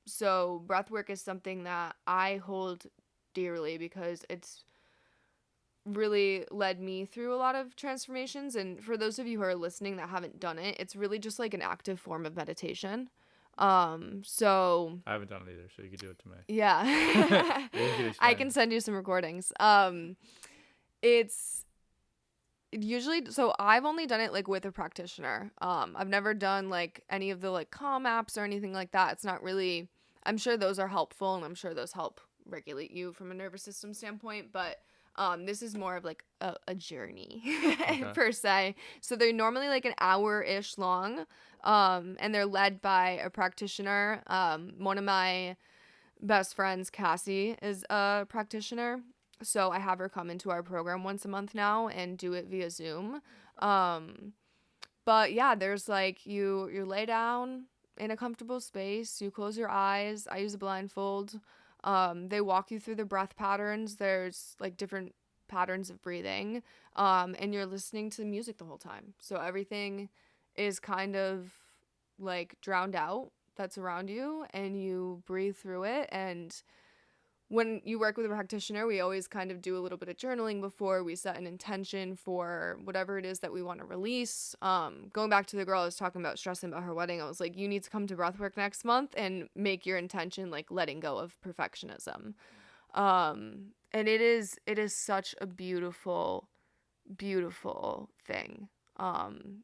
So breath work is something that I hold dearly because it's really led me through a lot of transformations. And for those of you who are listening that haven't done it, it's really just like an active form of meditation. So
I haven't done it either, so you could do it to me.
Yeah. I can send you some recordings. It's usually, so I've only done it like with a practitioner. I've never done like any of the like calm apps or anything like that. It's not really, I'm sure those are helpful and I'm sure those help regulate you from a nervous system standpoint, but this is more of like a journey per se. So they're normally like an hour-ish long, and they're led by a practitioner. One of my best friends, Cassie, is a practitioner. So I have her come into our program once a month now and do it via Zoom. But yeah, there's like you lay down in a comfortable space. You close your eyes. I use a blindfold. They walk you through the breath patterns. There's like different patterns of breathing. And you're listening to music the whole time. So everything is kind of like drowned out that's around you, and you breathe through it. And when you work with a practitioner, we always kind of do a little bit of journaling before we set an intention for whatever it is that we want to release. Going back to the girl I was talking about stressing about her wedding, I was like, you need to come to breathwork next month and make your intention like letting go of perfectionism. And it is such a beautiful, beautiful thing.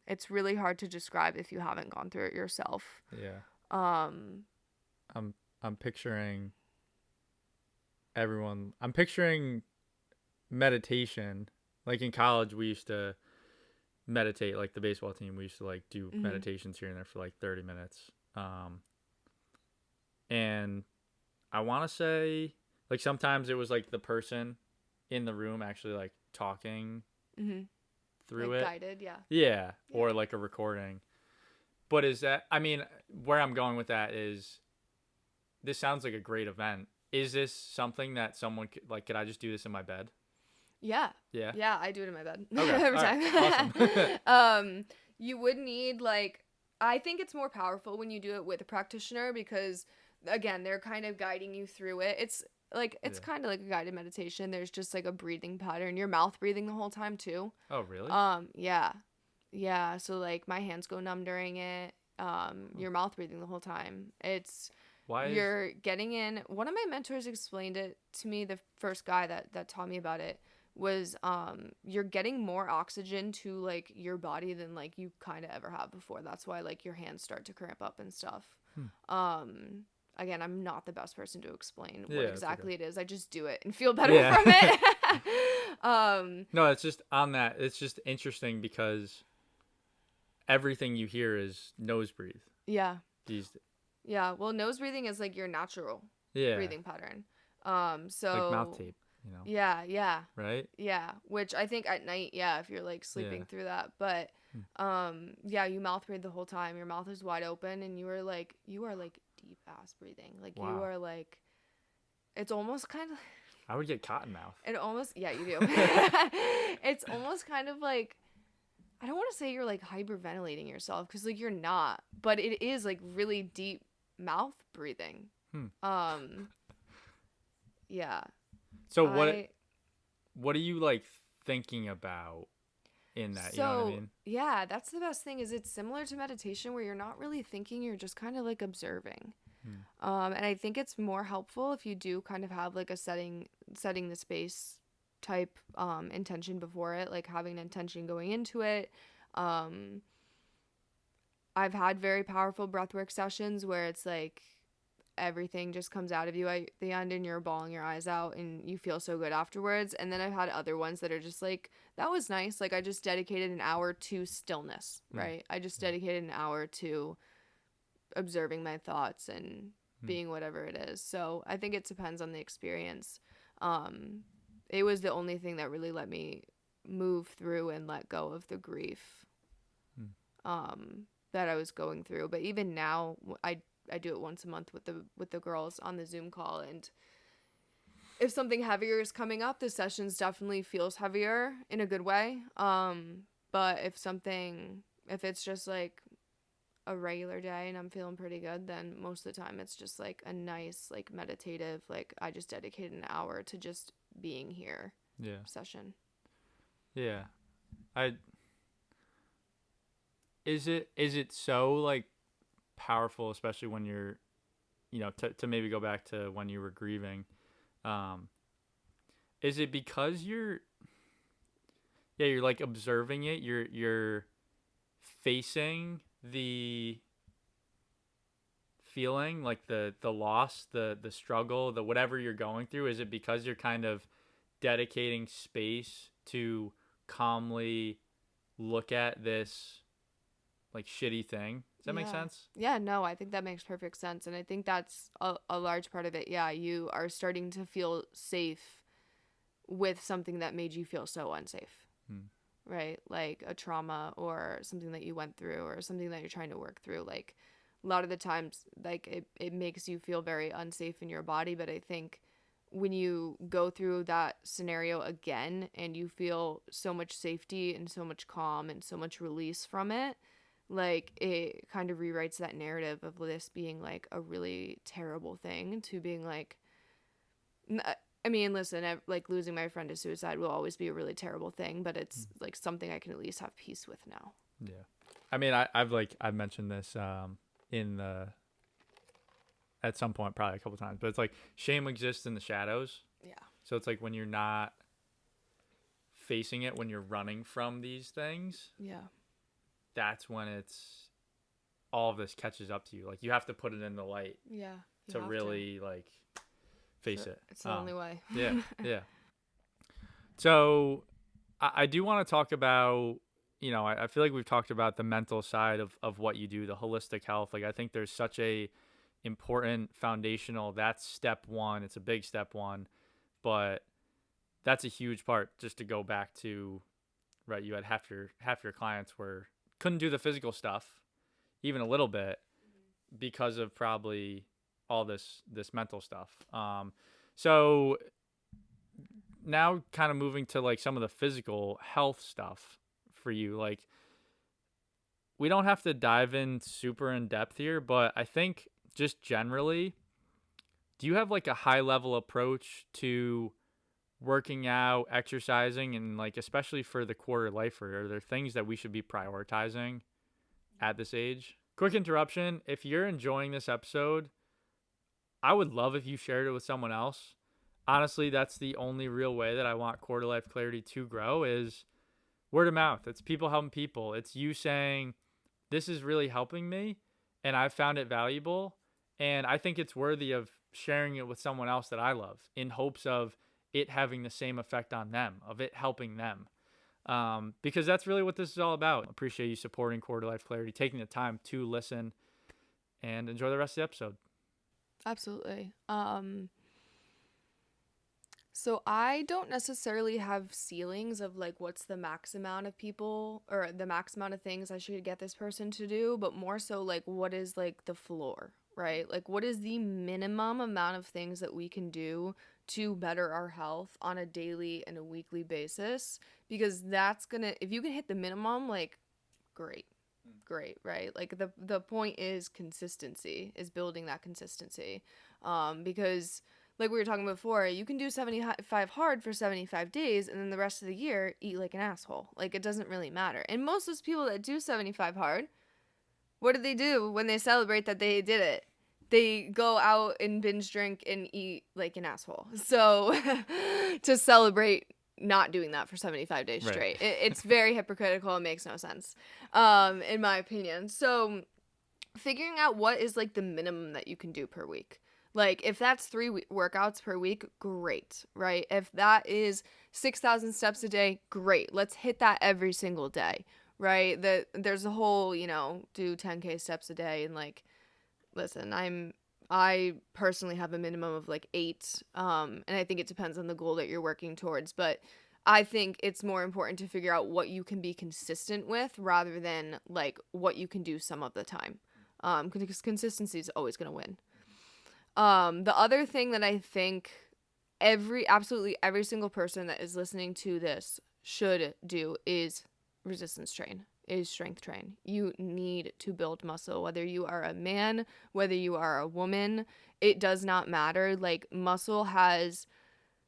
It's really hard to describe if you haven't gone through it yourself.
Yeah.
Um,
I'm picturing everyone. I'm picturing meditation. Like in college, we used to meditate. Like the baseball team, we used to like do meditations here and there for like 30 minutes. And I want to say like sometimes it was like the person in the room actually like talking through
like
it.
guided, yeah.
Yeah, or like a recording. But is that, I mean, where I'm going with that is this sounds like a great event. Is this something that someone could, like, could I just do this in my bed?
Yeah.
Yeah.
Yeah, I do it in my bed
Okay.
every time.
Right. Awesome.
You would need like, I think it's more powerful when you do it with a practitioner because again, they're kind of guiding you through it. It's kind of like a guided meditation. There's just like a breathing pattern. Your mouth breathing the whole time too.
Oh, really?
Yeah. Yeah, so like my hands go numb during it. Your mouth breathing the whole time. You're getting in. One of my mentors explained it to me. The first guy that taught me about it was you're getting more oxygen to like your body than like you kind of ever have before. That's why like your hands start to cramp up and stuff. Again, I'm not the best person to explain what exactly it is. I just do it and feel better from it.
No, it's just on that. It's just interesting because everything you hear is nose breathe.
Yeah. Yeah, well, nose breathing is like your natural breathing pattern. So
like mouth tape, you know.
Yeah.
Right?
Yeah, which I think at night, if you're like sleeping through that, but you mouth breathe the whole time. Your mouth is wide open and you are like deep ass breathing. Like you are like, it's almost kind of
I would get cotton mouth.
It almost you do. It's almost kind of like, I don't want to say you're like hyperventilating yourself because like you're not, but it is like really deep mouth breathing. Yeah.
So what are you like thinking about in that? You know what I mean?
Yeah, that's the best thing is it's similar to meditation where you're not really thinking, you're just kind of like observing. And I think it's more helpful if you do kind of have like a setting the space type intention before it, like having an intention going into it. I've had very powerful breathwork sessions where it's like everything just comes out of you at the end and you're bawling your eyes out and you feel so good afterwards. And then I've had other ones that are just like, that was nice. Like I just dedicated an hour to stillness, right? I just dedicated an hour to observing my thoughts and being whatever it is. So I think it depends on the experience. It was the only thing that really let me move through and let go of the grief that I was going through. But even now, I do it once a month with the girls on the Zoom call, and if something heavier is coming up, the sessions definitely feels heavier in a good way. But if it's just like a regular day and I'm feeling pretty good, then most of the time it's just like a nice like meditative, like I just dedicated an hour to just being here session.
Yeah. Is it so like powerful, especially when you're, you know, to maybe go back to when you were grieving, is it because you're like observing it, you're facing the feeling, like the loss, the struggle, the whatever you're going through? Is it because you're kind of dedicating space to calmly look at this like shitty thing? Does that make sense?
Yeah, no, I think that makes perfect sense. And I think that's a large part of it. Yeah, you are starting to feel safe with something that made you feel so unsafe. Right? Like a trauma or something that you went through or something that you're trying to work through. Like a lot of the times, like, it makes you feel very unsafe in your body. But I think when you go through that scenario again and you feel so much safety and so much calm and so much release from it, like, it kind of rewrites that narrative of this being like a really terrible thing to being like, I mean, listen, like, losing my friend to suicide will always be a really terrible thing, but it's like something I can at least have peace with now.
Yeah. I mean, I've mentioned this in the at some point, probably a couple times, but it's like shame exists in the shadows.
Yeah.
So it's like when you're not facing it, when you're running from these things,
Yeah.
that's when it's all of this catches up to you. Like, you have to put it in the light to really like face it.
It's the only way.
Yeah. Yeah. So I do want to talk about, I feel like we've talked about the mental side of what you do, the holistic health. Like, I think there's such a important foundational, that's step one. It's a big step one, but that's a huge part. Just to go back to, right, you had half your clients couldn't do the physical stuff even a little bit because of probably all this mental stuff. So now kind of moving to like some of the physical health stuff for you, like, we don't have to dive in super in depth here, but I think just generally, do you have like a high level approach to working out, exercising, and like, especially for the quarter lifer, are there things that we should be prioritizing at this age? Quick interruption. If you're enjoying this episode, I would love if you shared it with someone else. Honestly, that's the only real way that I want Quarter Life Clarity to grow, is word of mouth. It's people helping people. It's you saying, this is really helping me and I've found it valuable, and I think it's worthy of sharing it with someone else that I love, in hopes of it having the same effect on them, of it helping them. Because that's really what this is all about. Appreciate you supporting Quarter Life Clarity, taking the time to listen, and enjoy the rest of the episode.
Absolutely. So I don't necessarily have ceilings of like what's the max amount of people or the max amount of things I should get this person to do, but more so like what is like the floor, right? Like, what is the minimum amount of things that we can do to better our health on a daily and a weekly basis? Because that's gonna, if you can hit the minimum, like, great, right? Like, the point is consistency, is building that consistency. Because like we were talking before, you can do 75 hard for 75 days and then the rest of the year eat like an asshole. Like, it doesn't really matter. And most of those people that do 75 hard, what do they do when they celebrate that they did it? They go out and binge drink and eat like an asshole. So to celebrate not doing that for 75 days
Right.
straight, it's very hypocritical. It makes no sense, in my opinion. So figuring out what is like the minimum that you can do per week. Like, if that's 3 workouts per week, great, right? If that is 6,000 steps a day, great. Let's hit that every single day, right? There's a whole, do 10K steps a day. And like, listen, I personally have a minimum of like 8. And I think it depends on the goal that you're working towards. But I think it's more important to figure out what you can be consistent with rather than like what you can do some of the time. Because consistency is always going to win. The other thing that I think absolutely every single person that is listening to this should do is resistance train, is strength train. You need to build muscle, whether you are a man, whether you are a woman, it does not matter. Like, muscle has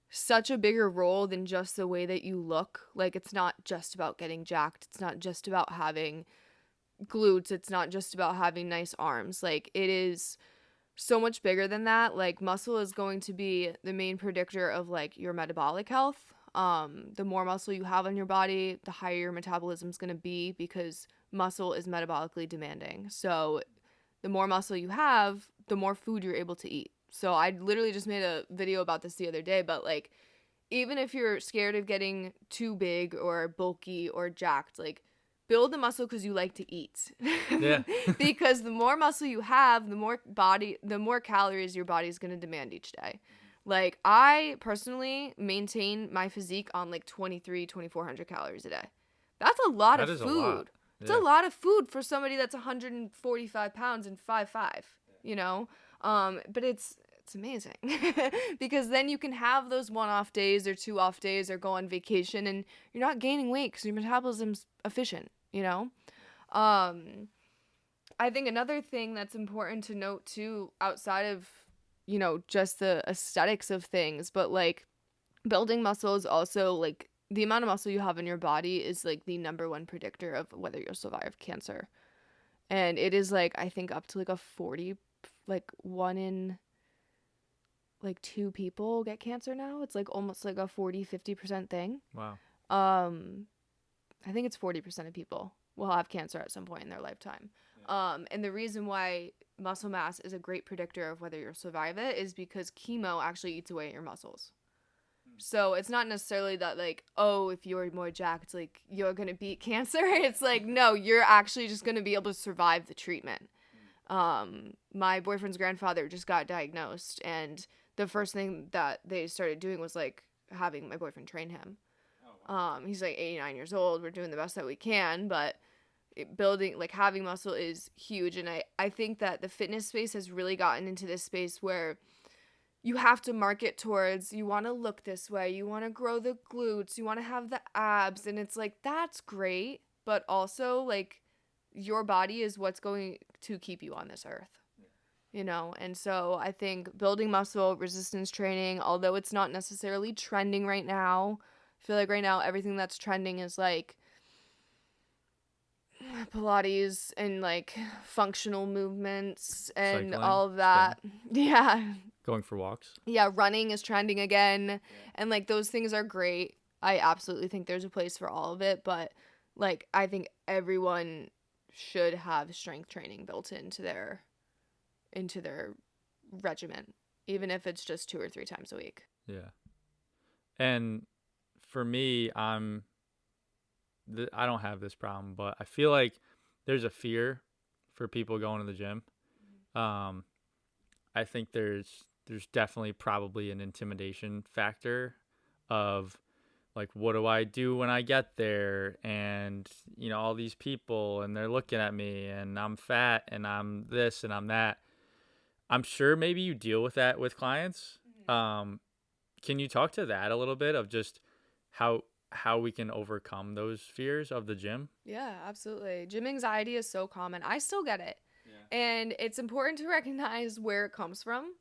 such a bigger role than just the way that you look. Like, it's not just about getting jacked. It's not just about having glutes. It's not just about having nice arms. Like, it is so much bigger than that. Like, muscle is going to be the main predictor of like your metabolic health. The more muscle you have on your body, the higher your metabolism is going to be, because muscle is metabolically demanding. So the more muscle you have, the more food you're able to eat. So I literally just made a video about this the other day, but like, even if you're scared of getting too big or bulky or jacked, like, build the muscle because you like to eat.
Yeah.
Because the more muscle you have, the more calories your body's going to demand each day. Like, I personally maintain my physique on like 2,400 calories a day. That's a lot of food. It's a lot of food for somebody that's 145 pounds and 5'5", you know? But it's amazing because then you can have those 1 off days or 2 off days or go on vacation and you're not gaining weight because your metabolism's efficient, you know? I think another thing that's important to note too, outside of, you know, just the aesthetics of things, but like building muscle is also like the amount of muscle you have in your body is like the number one predictor of whether you'll survive cancer. And it is like, I think up to like a 40, like 1 in like 2 people get cancer now. It's like almost like a 40-50% thing.
Wow.
I think it's 40% of people will have cancer at some point in their lifetime. And the reason why muscle mass is a great predictor of whether you'll survive it is because chemo actually eats away at your muscles. So it's not necessarily that like, oh, if you're more jacked, like you're going to beat cancer. It's like, no, you're actually just going to be able to survive the treatment. My boyfriend's grandfather just got diagnosed, and the first thing that they started doing was like having my boyfriend train him. He's like 89 years old. We're doing the best that we can, but building, like having muscle is huge. And I think that the fitness space has really gotten into this space where you have to market towards, you want to look this way, you want to grow the glutes, you want to have the abs. And it's like, that's great. But also like your body is what's going to keep you on this earth. You know, and so I think building muscle, resistance training, although it's not necessarily trending right now, I feel like right now everything that's trending is like Pilates and like functional movements and cycling, all of that. Spin. Yeah.
Going for walks.
Yeah, running is trending again. Yeah. And like those things are great. I absolutely think there's a place for all of it, but like I think everyone should have strength training built into their regimen, even if it's just 2 or 3 times a week.
Yeah. And for me, I don't have this problem, but I feel like there's a fear for people going to the gym. I think there's definitely probably an intimidation factor of like, what do I do when I get there? And, you know, all these people and they're looking at me and I'm fat and I'm this and I'm that. I'm sure maybe you deal with that with clients. Can you talk to that a little bit of just how we can overcome those fears of the gym?
Yeah, absolutely. Gym anxiety is so common. I still get it. Yeah. And it's important to recognize where it comes from.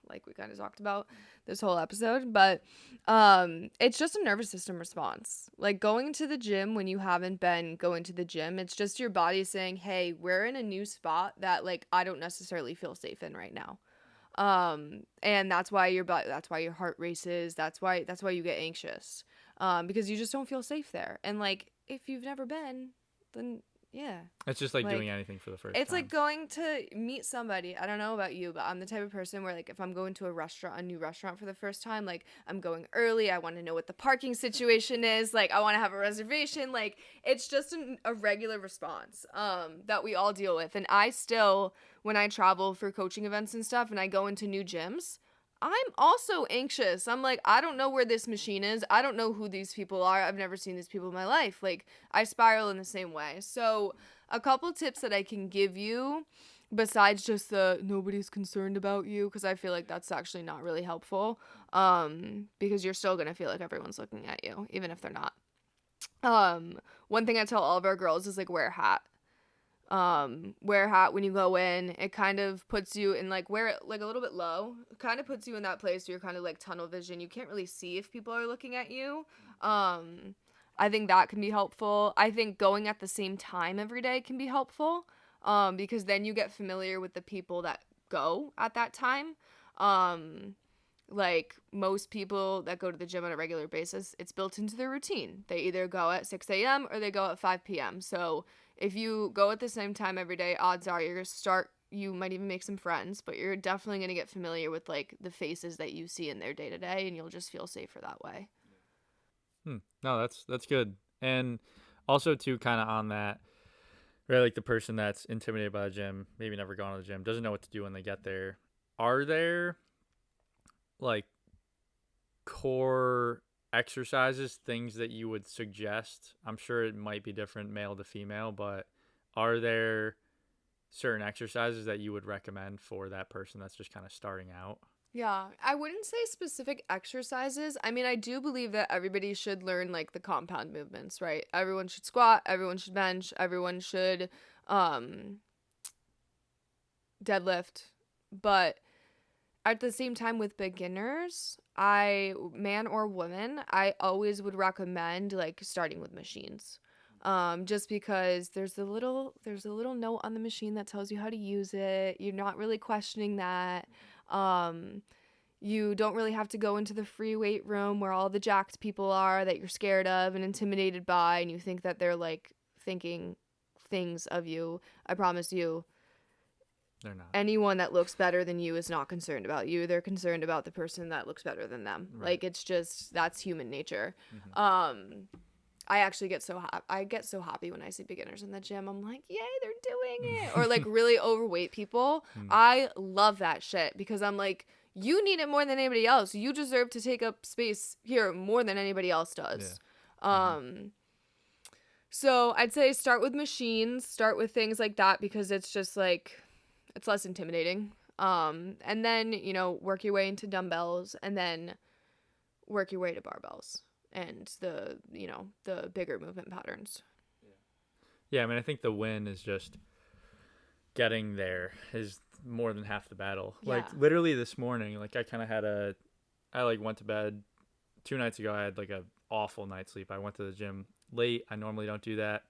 Like we kind of talked about this whole episode, but it's just a nervous system response. Like going to the gym when you haven't been going to the gym, it's just your body saying, hey, we're in a new spot that like I don't necessarily feel safe in right now. And that's why that's why your heart races. That's why you get anxious. Because you just don't feel safe there. And like if you've never been, then yeah.
It's just like doing anything for the first time.
It's like going to meet somebody. I don't know about you, but I'm the type of person where like if I'm going to a new restaurant for the first time, like I'm going early. I want to know what the parking situation is. Like I want to have a reservation. Like it's just a regular response that we all deal with. And I still, when I travel for coaching events and stuff and I go into new gyms, I'm also anxious. I'm like, I don't know where this machine is. I don't know who these people are. I've never seen these people in my life. Like, I spiral in the same way. So, a couple tips that I can give you, besides just the nobody's concerned about you, because I feel like that's actually not really helpful, because you're still going to feel like everyone's looking at you, even if they're not. One thing I tell all of our girls is, like, wear a hat. Wear a hat when you go in. It kind of puts you in like wear it like a little bit low. It kind of puts you in that place where you're kind of like tunnel vision. You can't really see if people are looking at you. I think that can be helpful. I think going at the same time every day can be helpful. Because then you get familiar with the people that go at that time. Like most people that go to the gym on a regular basis, it's built into their routine. They either go at 6 a.m. or they go at 5 p.m. So if you go at the same time every day, odds are you're going to you might even make some friends, but you're definitely going to get familiar with like the faces that you see in their day to day, and you'll just feel safer that way.
No, that's good. And also too, kind of on that, right? Like the person that's intimidated by the gym, maybe never gone to the gym, doesn't know what to do when they get there. Are there like core exercises, things that you would suggest? I'm sure it might be different male to female, but are there certain exercises that you would recommend for that person that's just kind of starting out?
Yeah, I wouldn't say specific exercises. I mean, I do believe that everybody should learn like the compound movements, right? Everyone should squat, everyone should bench, everyone should deadlift. But at the same time with beginners, man or woman, I always would recommend like starting with machines. Just because there's a little note on the machine that tells you how to use it. You're not really questioning that. You don't really have to go into the free weight room where all the jacked people are that you're scared of and intimidated by, and you think that they're like thinking things of you. I promise you,
They're not.
anyone that looks better than you is not concerned about you. They're concerned about the person that looks better than them.
Right.
Like, it's just, that's human nature. I actually get so happy when I see beginners in the gym. I'm like, yay, they're doing it. Or like really overweight people. I love that shit because I'm like, you need it more than anybody else. You deserve to take up space here more than anybody else does. Yeah. So I'd say start with machines, start with things like that because it's just like, it's less intimidating. And then, work your way into dumbbells and then work your way to barbells and the bigger movement patterns.
Yeah, I mean, I think the win is just getting there is more than half the battle.
Yeah.
Like, literally this morning, like, I went to bed 2 nights ago. I had, like, a awful night's sleep. I went to the gym late. I normally don't do that.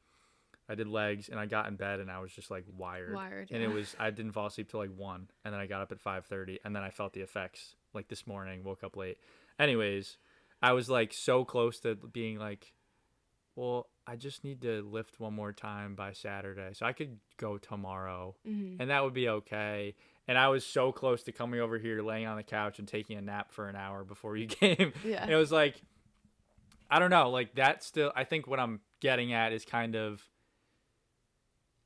I did legs, and I got in bed, and I was just, like, wired.
Yeah.
And I didn't fall asleep till, like, 1, and then I got up at 5:30, and then I felt the effects, like, this morning, woke up late. Anyways, I was, like, so close to being, like, well, I just need to lift one more time by Saturday, so I could go tomorrow, and that would be okay. And I was so close to coming over here, laying on the couch, and taking a nap for an hour before you came.
Yeah.
And it was, like, I don't know, like, that still, I think what I'm getting at is kind of,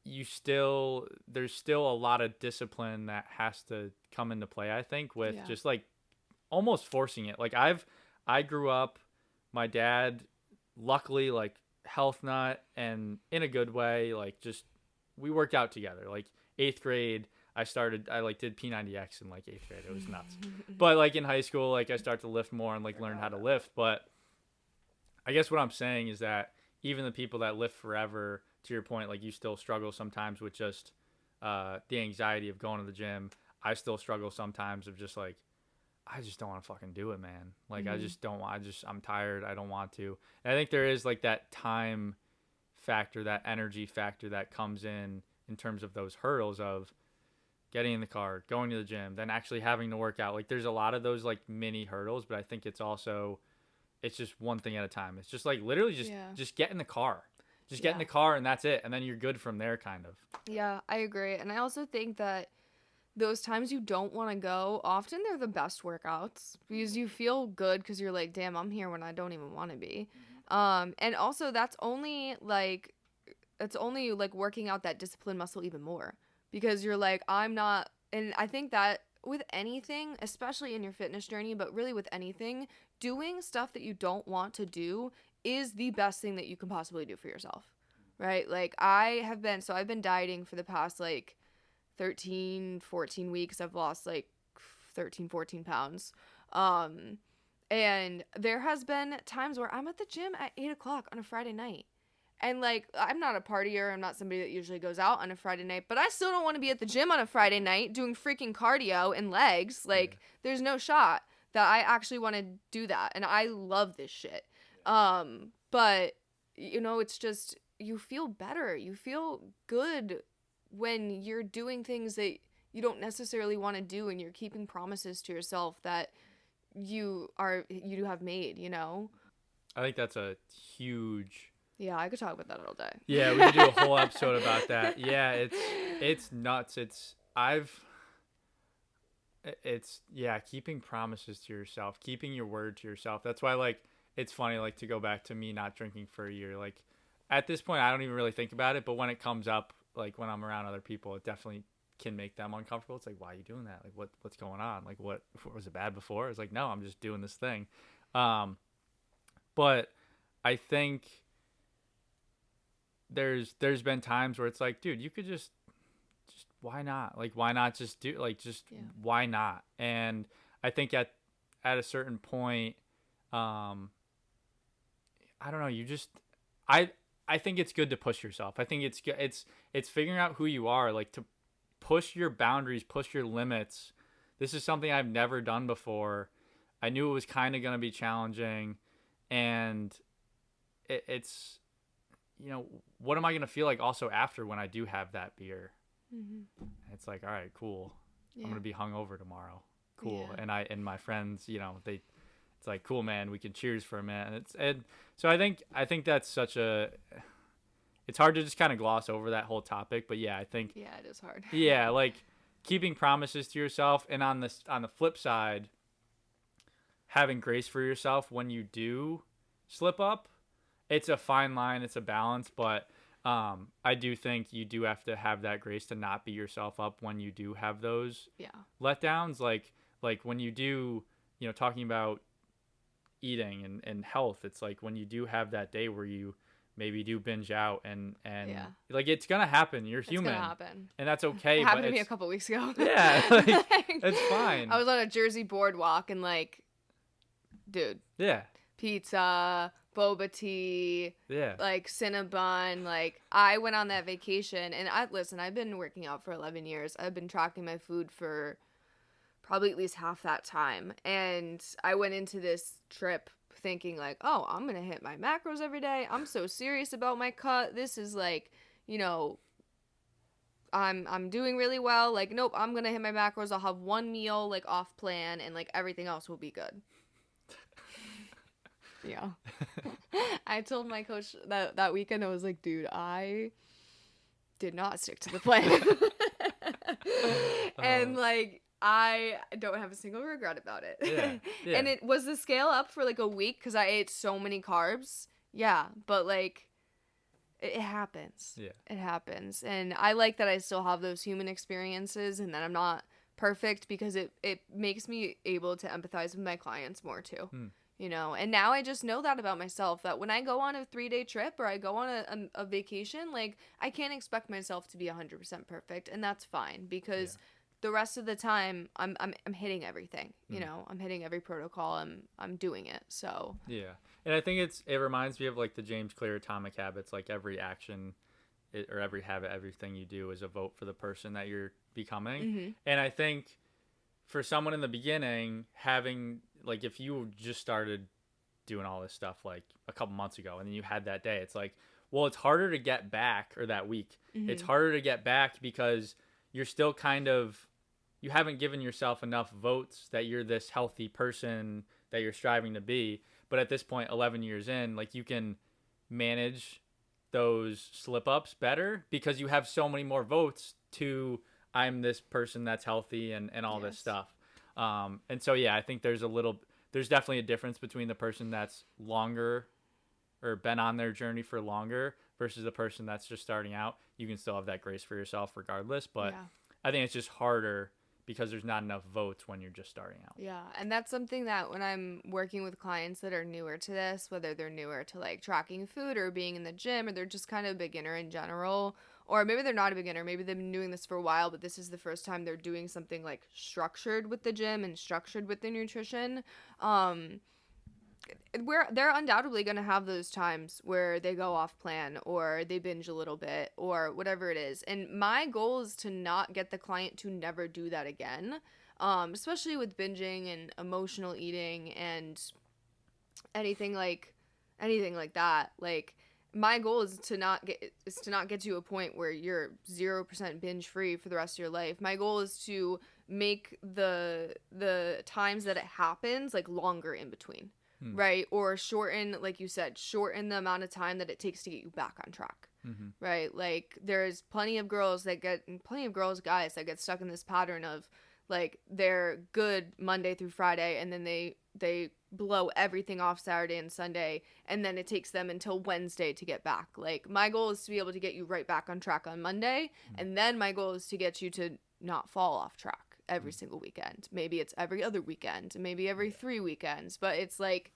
there's still a lot of discipline that has to come into play, I think, with just like almost forcing it. Like I grew up, my dad, luckily, like, health nut, and in a good way, like, just, we worked out together. Like 8th grade, I like did P90X in like 8th grade. It was nuts. But like in high school, like I started to lift more and like learn how to lift. But I guess what I'm saying is that even the people that lift forever, to your point, like, you still struggle sometimes with just the anxiety of going to the gym. I still struggle sometimes of just like, I just don't want to fucking do it, man. Like, I just don't want, I'm tired. I don't want to. And I think there is like that time factor, that energy factor that comes in terms of those hurdles of getting in the car, going to the gym, then actually having to work out. Like, there's a lot of those like mini hurdles, but I think it's just one thing at a time. It's just like literally just get in the car. Just get in the car and that's it. And then you're good from there, kind of.
Yeah, I agree. And I also think that those times you don't want to go, often they're the best workouts because you feel good because you're like, damn, I'm here when I don't even want to be. And also it's only like working out that discipline muscle even more because you're like, I'm not. And I think that with anything, especially in your fitness journey, but really with anything, doing stuff that you don't want to do is the best thing that you can possibly do for yourself, right? Like, I've been dieting for the past, like, 13, 14 weeks. I've lost, like, 13, 14 pounds. And there has been times where I'm at the gym at 8 o'clock on a Friday night. And, like, I'm not a partier. I'm not somebody that usually goes out on a Friday night. But I still don't want to be at the gym on a Friday night doing freaking cardio and legs. Like, there's no shot that I actually want to do that. And I love this shit. But, it's just, you feel better. You feel good when you're doing things that you don't necessarily want to do and you're keeping promises to yourself that you have made,
I think that's a huge...
Yeah, I could talk about that all day.
Yeah, we could do a whole episode about that. Yeah, it's nuts. Keeping promises to yourself, keeping your word to yourself. That's why, like, it's funny, like, to go back to me not drinking for a year. Like, at this point, I don't even really think about it, but when it comes up, like, when I'm around other people, it definitely can make them uncomfortable. It's like, why are you doing that? Like, what's going on? Like, what was it bad before? It's like, no, I'm just doing this thing. But I think there's been times where it's like, dude, you could just why not? Like, why not just do, like, just why not? And I think at a certain point, I don't know, you just I I think it's good to push yourself. I think it's good. It's figuring out who you are, like to push your boundaries, push your limits. This is something I've never done before. I knew it was kind of going to be challenging, and it's what am I going to feel like also after when I do have that beer?
Mm-hmm.
It's like, all right, cool.
Yeah.
I'm going to be hungover tomorrow. Cool.
Yeah.
And my friends, it's like, cool, man, we can cheers for a minute. So I think that's such a, it's hard to just kind of gloss over that whole topic, but yeah, I think,
Yeah, it is hard.
yeah, like keeping promises to yourself, and on the flip side, having grace for yourself when you do slip up. It's a fine line, it's a balance, but I do think you do have to have that grace to not beat yourself up when you do have those letdowns, like when you do, talking about eating and health. It's like when you do have that day where you maybe do binge out and like it's gonna happen. You're human.
It's gonna happen,
and that's okay.
It happened to me a couple weeks ago.
Yeah, like, it's fine.
I was on a Jersey boardwalk and like, dude.
Yeah.
Pizza, boba tea, like Cinnabon. Like, I went on that vacation, and I've been working out for 11 years. I've been tracking my food for probably at least half that time. And I went into this trip thinking like, oh, I'm going to hit my macros every day. I'm so serious about my cut. This is like, I'm doing really well. Like, nope, I'm going to hit my macros. I'll have one meal like off plan, and like everything else will be good. Yeah. I told my coach that weekend, I was like, dude, I did not stick to the plan. And like, I don't have a single regret about it. Yeah. And it was the scale up for like a week because I ate so many carbs. Yeah. But like, it happens. Yeah. It happens. And I like that I still have those human experiences and that I'm not perfect, because it makes me able to empathize with my clients more too. And now I just know that about myself, that when I go on a 3-day trip or I go on a vacation, like, I can't expect myself to be 100% perfect, and that's fine, because the rest of the time I'm hitting everything. I'm hitting every protocol. I'm doing it. So
yeah, and I think it reminds me of like the James Clear Atomic Habits. Like every action or every habit, everything you do is a vote for the person that you're becoming. Mm-hmm. And I think for someone in the beginning, having, like, if you just started doing all this stuff like a couple months ago and then you had that day, it's like, well, it's harder to get back, or that week. Mm-hmm. It's harder to get back because you're still you haven't given yourself enough votes that you're this healthy person that you're striving to be. But at this point, 11 years in, like, you can manage those slip ups better because you have so many more votes to, I'm this person that's healthy and all this stuff. And so, yeah, I think there's definitely a difference between the person that's longer or been on their journey for longer versus the person that's just starting out. You can still have that grace for yourself regardless, but I think it's just harder because there's not enough votes when you're just starting out.
Yeah, and that's something that when I'm working with clients that are newer to this, whether they're newer to like tracking food or being in the gym, or they're just kind of a beginner in general, or maybe they're not a beginner, maybe they've been doing this for a while, but this is the first time they're doing something like structured with the gym and structured with the nutrition. They're undoubtedly going to have those times where they go off plan or they binge a little bit or whatever it is. And my goal is to not get the client to never do that again, especially with binging and emotional eating and anything like that. Like, my goal is to not get to a point where you're 0% binge free for the rest of your life. My goal is to make the times that it happens like longer in between. Right? Or shorten, like you said, shorten the amount of time that it takes to get you back on track. Mm-hmm. Right? Like, there's plenty of guys that get stuck in this pattern of, like, they're good Monday through Friday, and then they blow everything off Saturday and Sunday, and then it takes them until Wednesday to get back. Like, my goal is to be able to get you right back on track on Monday, and then my goal is to get you to not fall off track every single weekend. Maybe it's every other weekend, maybe every 3 weekends, but it's like,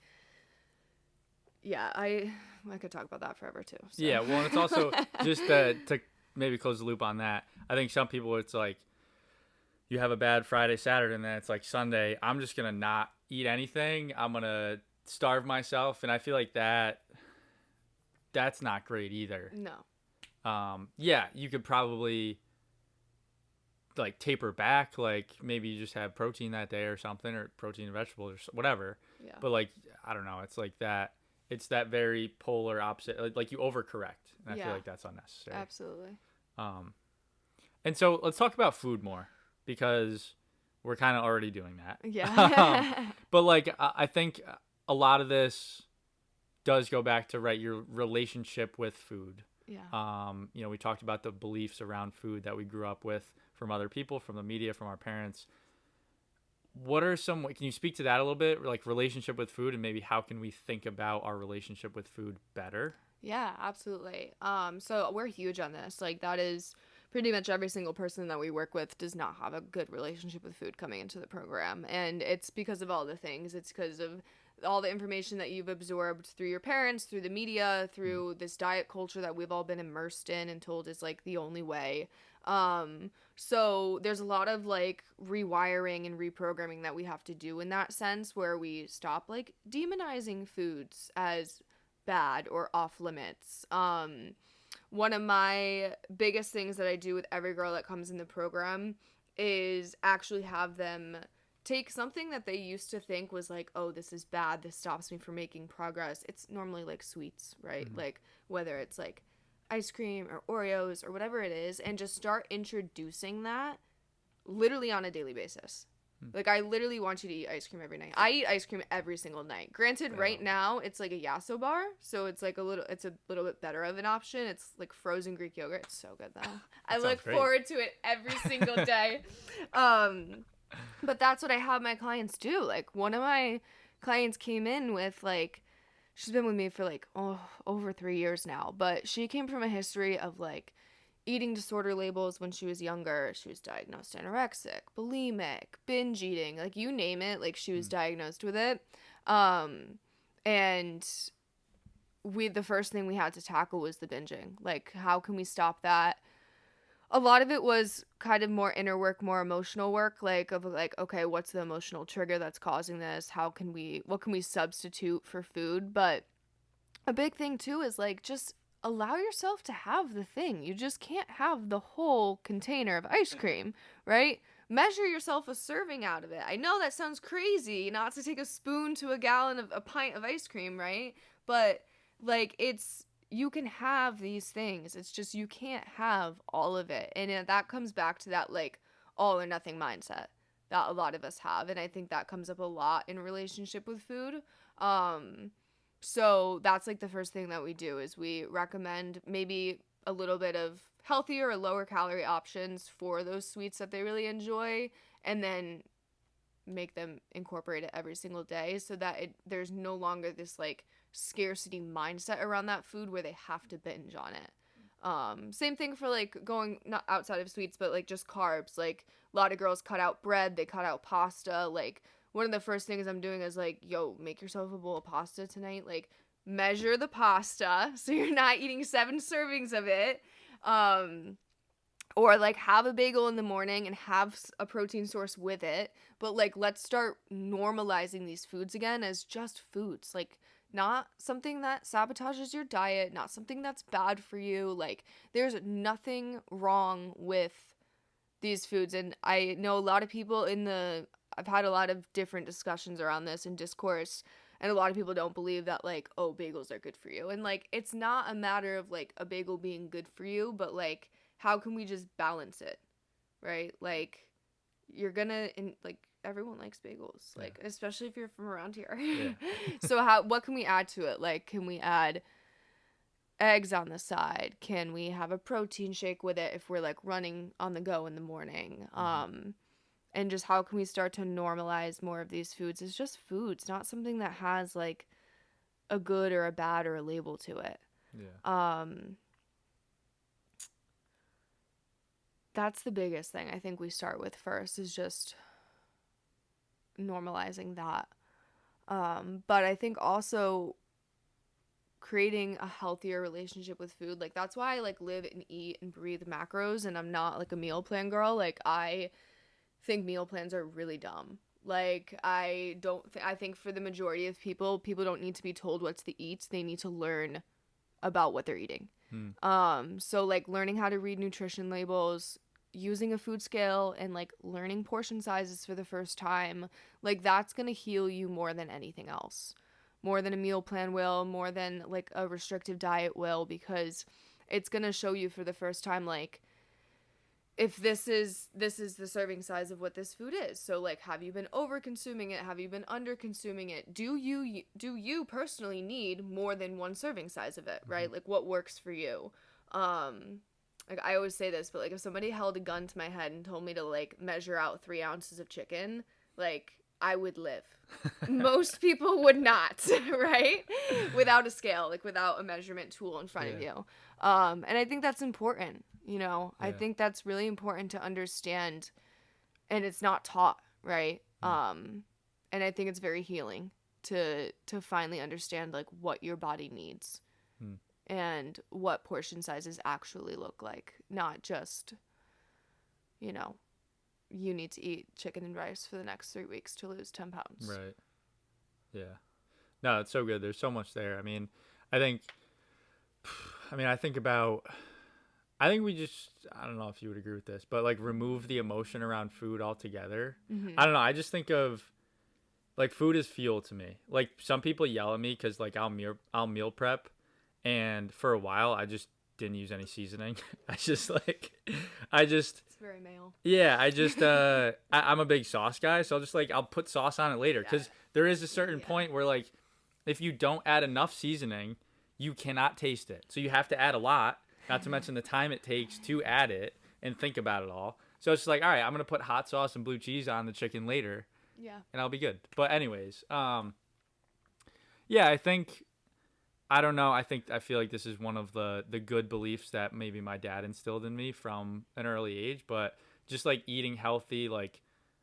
Yeah, I could talk about that forever too. So.
Yeah, well, and it's also just to maybe close the loop on that. I think some people, it's like you have a bad Friday, Saturday, and then it's like Sunday. I'm just gonna not eat anything. I'm gonna starve myself, and I feel like that's not great either.
No.
Yeah, you could probably like taper back, like maybe you just have protein that day or something, or protein and vegetables or whatever.
Yeah.
But like, I don't know, it's like that. It's that very polar opposite. Like you overcorrect, and I feel like that's unnecessary.
Absolutely.
And so let's talk about food more, because we're kind of already doing that.
Yeah.
But like, I think a lot of this does go back to your relationship with food.
Yeah.
We talked about the beliefs around food that we grew up with from other people, from the media, from our parents. What are some, can you speak to that a little bit? Like relationship with food, and maybe how can we think about our relationship with food better?
Yeah, absolutely. So we're huge on this. Like that is pretty much every single person that we work with does not have a good relationship with food coming into the program. And it's because of all the things. It's because of all the information that you've absorbed through your parents, through the media, through this diet culture that we've all been immersed in and told is like the only way. So there's a lot of like rewiring and reprogramming that we have to do in that sense, where we stop like demonizing foods as bad or off limits. One of my biggest things that I do with every girl that comes in the program is actually have them take something that they used to think was like, oh, this is bad, this stops me from making progress. It's normally like sweets, right? Mm-hmm. Like whether it's like ice cream or Oreos or whatever it is, and just start introducing that literally on a daily basis. Like, I literally want you to eat ice cream every night. I eat ice cream every single night. Granted, right now, it's like a Yasso bar, so it's like a little bit better of an option. It's like frozen Greek yogurt. It's so good, though. I look forward to it every single day. But that's what I have my clients do. Like, one of my clients came in with, like, she's been with me for, like, over 3 years now, but she came from a history of, like, eating disorder labels when she was younger. She was diagnosed anorexic, bulimic, binge eating, like you name it, like she was diagnosed with it. And the first thing we had to tackle was the binging. Like, how can we stop that? A lot of it was kind of more inner work, more emotional work, like okay, what's the emotional trigger that's causing this? What can we substitute for food? But a big thing too is like, just allow yourself to have the thing. You just can't have the whole container of ice cream, right? Measure yourself a serving out of it. I know that sounds crazy, not to take a spoon to a pint of ice cream, right? But like, you can have these things. It's just you can't have all of it. And that comes back to that like all or nothing mindset that a lot of us have. And I think that comes up a lot in relationship with food. So that's like the first thing that we do is we recommend maybe a little bit of healthier or lower calorie options for those sweets that they really enjoy, and then make them incorporate it every single day so that there's no longer this like scarcity mindset around that food where they have to binge on it. Same thing for like going not outside of sweets, but like just carbs. Like a lot of girls cut out bread, they cut out pasta. Like one of the first things I'm doing is like, yo, make yourself a bowl of pasta tonight. Like, measure the pasta so you're not eating 7 servings of it. Or like have a bagel in the morning and have a protein source with it. But like, let's start normalizing these foods again as just foods. Like, not something that sabotages your diet, not something that's bad for you. Like, there's nothing wrong with these foods. And I know a lot of people I've had a lot of different discussions around this in discourse, and a lot of people don't believe that, like, oh, bagels are good for you. And, like, it's not a matter of, like, a bagel being good for you, but, like, how can we just balance it, right? Like, you're gonna, like, everyone likes bagels, like, especially if you're from around here. Yeah. So what can we add to it? Like, can we add eggs on the side? Can we have a protein shake with it if we're, like, running on the go in the morning? And just how can we start to normalize more of these foods? It's just foods, not something that has like a good or a bad or a label to it. Yeah. That's the biggest thing I think we start with first, is just normalizing that. But I think also creating a healthier relationship with food. Like, that's why I like live and eat and breathe macros, and I'm not like a meal plan girl. Like, I think meal plans are really dumb. Like, I think for the majority of people don't need to be told what to eat. They need to learn about what they're eating. So like learning how to read nutrition labels, using a food scale, and like learning portion sizes for the first time, like that's going to heal you more than anything else. More than a meal plan will, more than like a restrictive diet will, because it's going to show you for the first time like if this is the serving size of what this food is. So like, have you been over consuming it? Have you been under consuming it? Do you personally need more than one serving size of it, right? Like, what works for you? Like, I always say this, but like, if somebody held a gun to my head and told me to like measure out 3 ounces of chicken, like, I would live. Most people would not, right? Without a scale, like without a measurement tool in front of you. And I think that's important. I think that's really important to understand, and it's not taught, right? And I think it's very healing to finally understand like what your body needs and what portion sizes actually look like, not just, you need to eat chicken and rice for the next 3 weeks to lose 10 pounds.
Right. Yeah. No, it's so good. There's so much there. I mean, I think I think we just, I don't know if you would agree with this, but like remove the emotion around food altogether. I don't know. I just think of like food is fuel to me. Like, some people yell at me because like I'll meal prep, and for a while I just didn't use any seasoning. It's
very male.
Yeah, I'm a big sauce guy, so I'll put sauce on it later, because there is a certain point where like if you don't add enough seasoning, you cannot taste it. So you have to add a lot, not to mention the time it takes to add it and think about it all. So it's just like, all right, I'm going to put hot sauce and blue cheese on the chicken later.
Yeah.
And I'll be good. But anyways, I don't know. I feel like this is one of the good beliefs that maybe my dad instilled in me from an early age, but just like eating healthy, like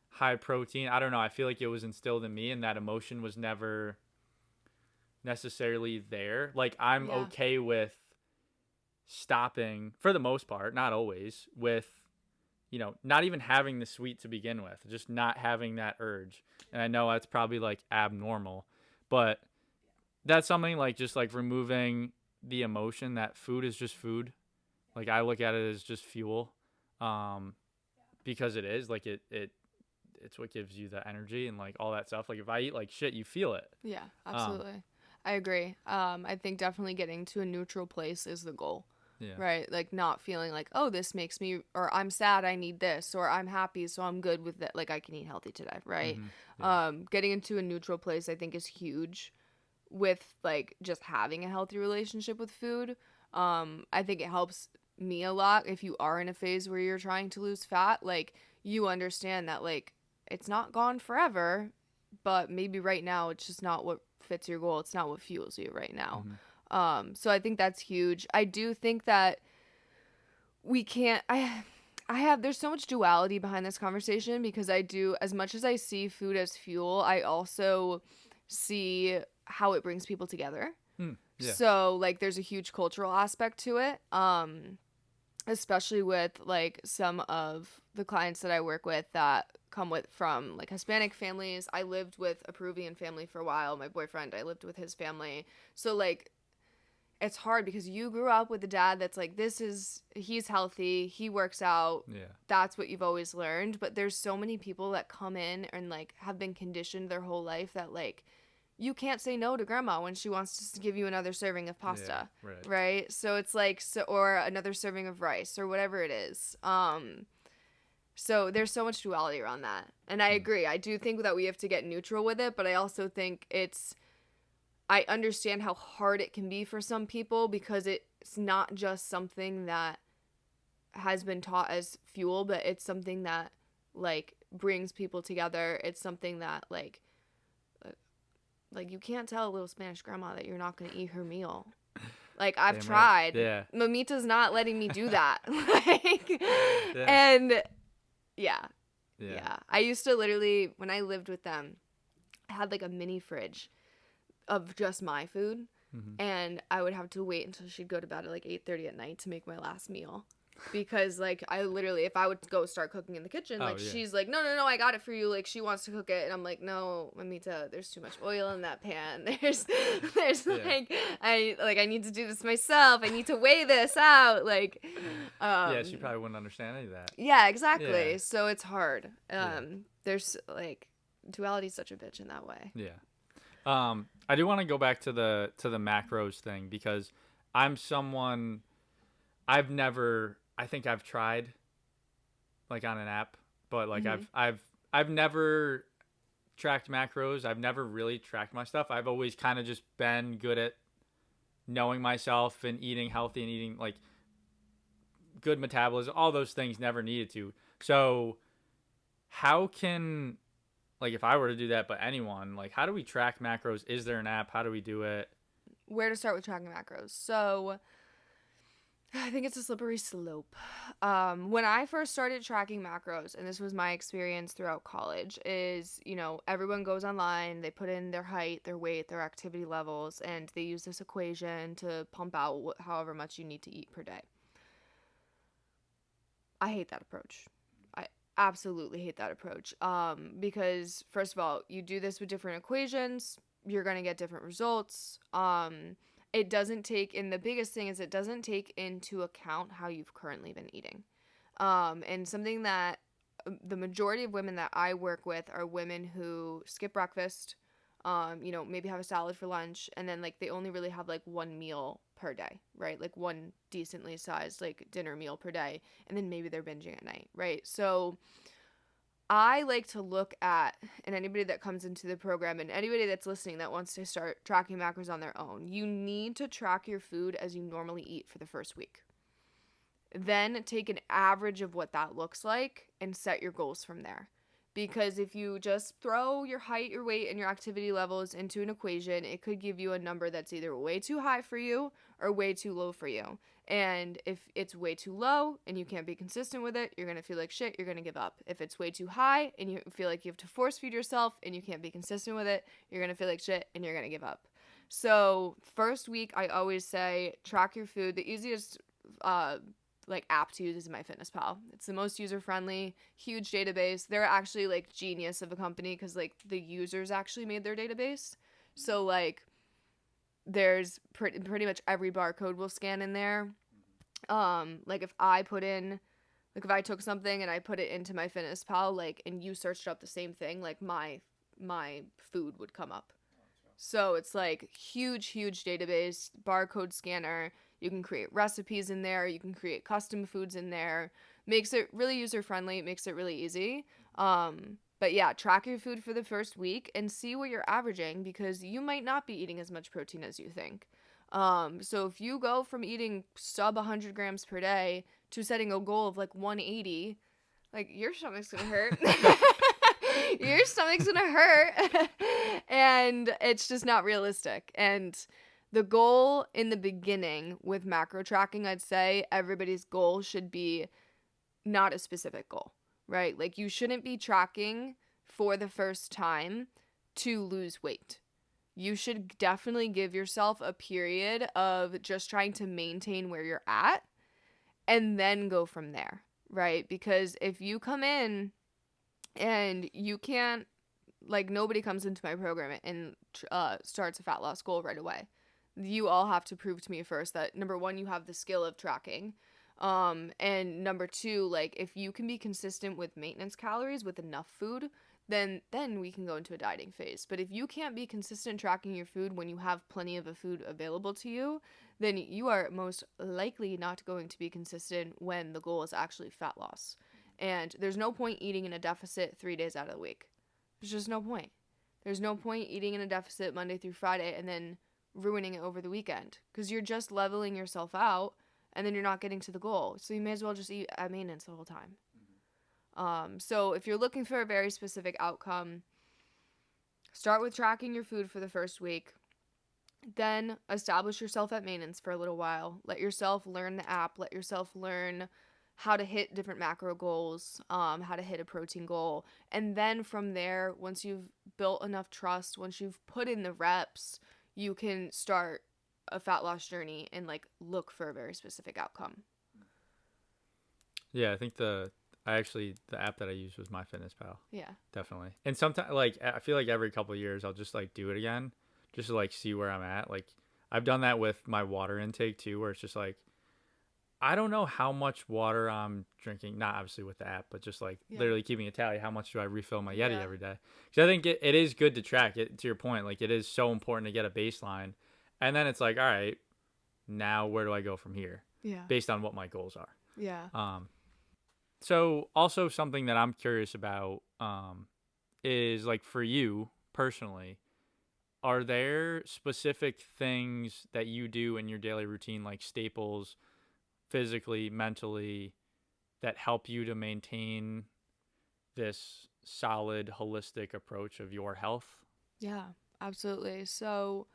high protein. I don't know. I feel like it was instilled in me, and that emotion was never necessarily there. Like, I'm okay with stopping, for the most part, not always, with, not even having the sweet to begin with, just not having that urge. And I know that's probably like abnormal, but that's something like just like removing the emotion that food is just food. Like, I look at it as just fuel, because it is like it's what gives you the energy and like all that stuff. Like, if I eat like shit, you feel it.
Yeah, absolutely. I agree. I think definitely getting to a neutral place is the goal.
Yeah.
Right? Like, not feeling like, oh, this makes me, or I'm sad, I need this, or I'm happy, so I'm good with it. Like, I can eat healthy today, right? Getting into a neutral place, I think, is huge with, like, just having a healthy relationship with food. I think it helps me a lot if you are in a phase where you're trying to lose fat. Like, you understand that, like, it's not gone forever, but maybe right now it's just not what fits your goal. It's not what fuels you right now. So I think that's huge. I do think that we can't, there's so much duality behind this conversation, because I do, as much as I see food as fuel, I also see how it brings people together. So like, there's a huge cultural aspect to it. Especially with like some of the clients that I work with that come from like Hispanic families. I lived with a Peruvian family for a while. My boyfriend, I lived with his family. So like, it's hard because you grew up with a dad that's like, he's healthy, he works out. Yeah. That's what you've always learned. But there's so many people that come in and like have been conditioned their whole life that like, you can't say no to grandma when she wants to give you another serving of pasta. Yeah, right? So it's like, or another serving of rice or whatever it is. So there's so much duality around that. And I agree. I do think that we have to get neutral with it, but I also think I understand how hard it can be for some people, because it's not just something that has been taught as fuel, but it's something that like brings people together. It's something that like you can't tell a little Spanish grandma that you're not going to eat her meal. Like, I've tried. Right. Yeah. Mamita's not letting me do that. And yeah. I used to literally, when I lived with them, I had like a mini fridge of just my food. and I would have to wait until she'd go to bed at like 8:30 at night to make my last meal. Because like I literally, if I would go start cooking in the kitchen, like she's like, no, I got it for you. Like she wants to cook it, and I'm like, no, Mamita, there's too much oil in that pan. There's like I need to do this myself. I need to weigh this out. Like,
she probably wouldn't understand any of that.
Yeah, exactly. Yeah. So it's hard. There's like duality is such a bitch in that way.
Yeah. I do want to go back to the macros thing, because I'm someone, I think I've tried like on an app, but like I've never tracked macros. I've never really tracked my stuff. I've always kind of just been good at knowing myself and eating healthy and eating like good metabolism, all those things, never needed to. So how can, like, if I were to do that, but anyone, like, how do we track macros? Is there an app? How do we do it?
Where to start with tracking macros? So I think it's a slippery slope. When I first started tracking macros, and this was my experience throughout college, is, everyone goes online, they put in their height, their weight, their activity levels, and they use this equation to pump out however much you need to eat per day. I hate that approach. I absolutely hate that approach. Because first of all, you do this with different equations, you're going to get different results. It doesn't take, and the biggest thing is it doesn't take into account how you've currently been eating. And something that the majority of women that I work with are women who skip breakfast, maybe have a salad for lunch, and then like they only really have like one meal per day, right? Like one decently sized like dinner meal per day, and then maybe they're binging at night, right? So I like to look at, and anybody that comes into the program and anybody that's listening that wants to start tracking macros on their own, you need to track your food as you normally eat for the first week. Then take an average of what that looks like and set your goals from there. Because if you just throw your height, your weight, and your activity levels into an equation, it could give you a number that's either way too high for you or way too low for you. And if it's way too low and you can't be consistent with it, you're going to feel like shit, you're going to give up. If it's way too high and you feel like you have to force feed yourself and you can't be consistent with it, you're going to feel like shit and you're going to give up. So first week, I always say track your food. The easiest app to use is MyFitnessPal. It's the most user-friendly, huge database. They're actually like genius of a company because like the users actually made their database. So like there's pretty much every barcode will scan in there. Like if I took something and I put it into MyFitnessPal, like, and you searched up the same thing, like my food would come up. So it's like huge database, barcode scanner. You can create recipes in there. You can create custom foods in there. Makes it really user-friendly. Makes it really easy. But yeah, track your food for the first week and see what you're averaging, because you might not be eating as much protein as you think. So if you go from eating sub 100 grams per day to setting a goal of like 180, like your stomach's gonna hurt. Your stomach's gonna hurt. And it's just not realistic. And the goal in the beginning with macro tracking, I'd say everybody's goal should be not a specific goal, right? Like you shouldn't be tracking for the first time to lose weight. You should definitely give yourself a period of just trying to maintain where you're at and then go from there, right? Because if you come in and you can't, like, nobody comes into my program and starts a fat loss goal right away. You all have to prove to me first that, number one, you have the skill of tracking. And number two, like, if you can be consistent with maintenance calories with enough food, then we can go into a dieting phase. But if you can't be consistent tracking your food when you have plenty of a food available to you, then you are most likely not going to be consistent when the goal is actually fat loss. And there's no point eating in a deficit 3 days out of the week. There's just no point. There's no point eating in a deficit Monday through Friday and then ruining it over the weekend, because you're just leveling yourself out and then you're not getting to the goal. So you may as well just eat at maintenance the whole time. So if you're looking for a very specific outcome, start with tracking your food for the first week. Then establish yourself at maintenance for a little while. Let yourself learn the app. Let yourself learn how to hit different macro goals, how to hit a protein goal. And then from there, once you've built enough trust, once you've put in the reps, you can start a fat loss journey and like look for a very specific outcome.
Yeah, I think the app that I used was MyFitnessPal.
Yeah.
Definitely. And sometimes, like, I feel like every couple of years I'll just like do it again, just to like see where I'm at. Like, I've done that with my water intake too, where it's just like, I don't know how much water I'm drinking, not obviously with the app, but just like literally keeping a tally. How much do I refill my Yeti every day? Because I think it is good to track it, to your point. Like, it is so important to get a baseline. And then it's like, all right, now where do I go from here?
Yeah.
Based on what my goals are.
Yeah.
So also something that I'm curious about is like for you personally, are there specific things that you do in your daily routine, like staples, physically, mentally, that help you to maintain this solid, holistic approach of your health?
Yeah, absolutely. So,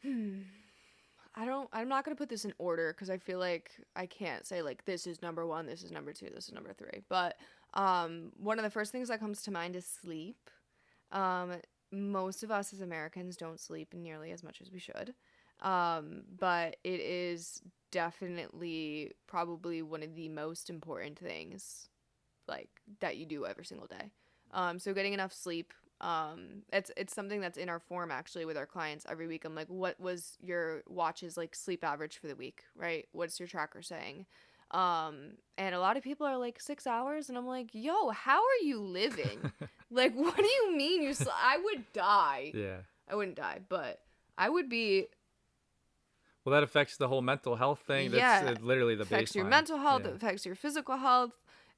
I'm not going to put this in order because I feel like I can't say like this is number 1, this is number 2, this is number 3. But one of the first things that comes to mind is sleep. Most of us as Americans don't sleep nearly as much as we should. But it is definitely probably one of the most important things like that you do every single day. So getting enough sleep. It's something that's in our form actually with our clients every week. I'm like, what was your watch's like sleep average for the week, right? What's your tracker saying? And a lot of people are like 6 hours, and I'm like, yo, how are you living? Like, what do you mean I would die.
Yeah.
I wouldn't die, but I would be.
Well, that affects the whole mental health thing. That's literally the baseline.
It affects your mental health. It affects your physical health.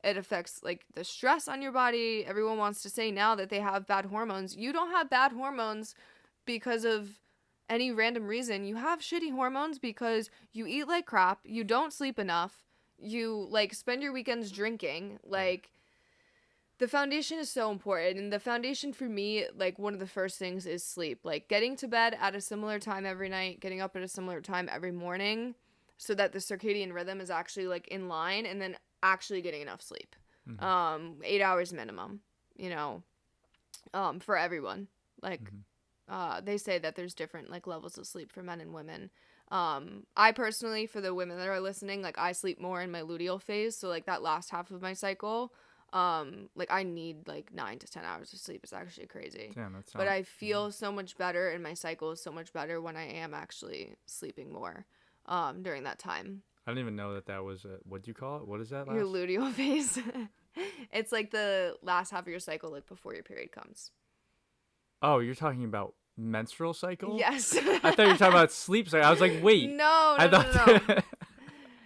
It affects like the stress on your body. Everyone wants to say now that they have bad hormones. You don't have bad hormones because of any random reason. You have shitty hormones because you eat like crap. You don't sleep enough. You like spend your weekends drinking. Like, the foundation is so important. And the foundation for me, like one of the first things is sleep. Like getting to bed at a similar time every night, getting up at a similar time every morning so that the circadian rhythm is actually like in line, and then actually getting enough sleep. 8 hours minimum, for everyone. Like, they say that there's different like levels of sleep for men and women. I personally, for the women that are listening, like I sleep more in my luteal phase. So like that last half of my cycle, like I need like 9 to 10 hours of sleep. It's actually crazy.
Damn,
but I feel so much better, and my cycle is so much better when I am actually sleeping more, during that time.
I didn't even know that was what do you call it? What is that?
Your luteal phase. It's like the last half of your cycle, like before your period comes.
Oh, you're talking about menstrual cycle?
Yes.
I thought you were talking about sleep cycle. I was like, wait.
No.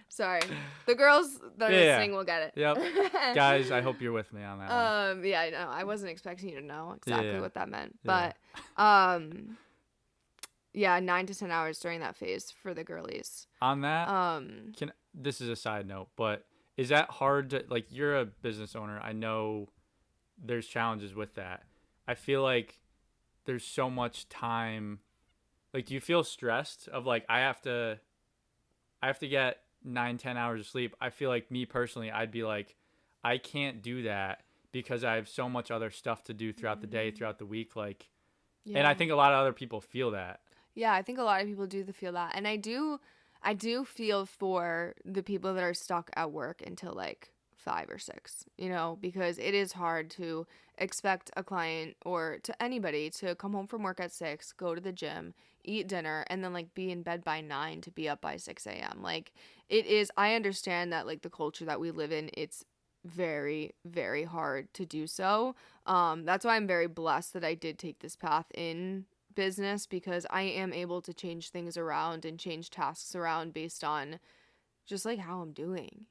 Sorry. The girls that are listening will get it.
Yep. Guys, I hope you're with me on that one.
Yeah, I know. I wasn't expecting you to know exactly what that meant.
Yeah.
But, yeah, 9 to 10 hours during that phase for the girlies.
On that, this is a side note, but is that hard to, like, you're a business owner. I know there's challenges with that. I feel like there's so much time. Like, do you feel stressed of like, I have to get 9-10 hours of sleep? I feel like me personally, I'd be like, I can't do that because I have so much other stuff to do throughout the day, throughout the week. Like, and I think a lot of other people feel that.
Yeah, I think a lot of people do feel that. And I do feel for the people that are stuck at work until like 5 or 6, because it is hard to expect a client or to anybody to come home from work at 6, go to the gym, eat dinner, and then like be in bed by 9 to be up by 6 a.m. Like, it is, I understand that like the culture that we live in, it's very, very hard to do so. That's why I'm very blessed that I did take this path in business, because I am able to change things around and change tasks around based on just like how I'm doing,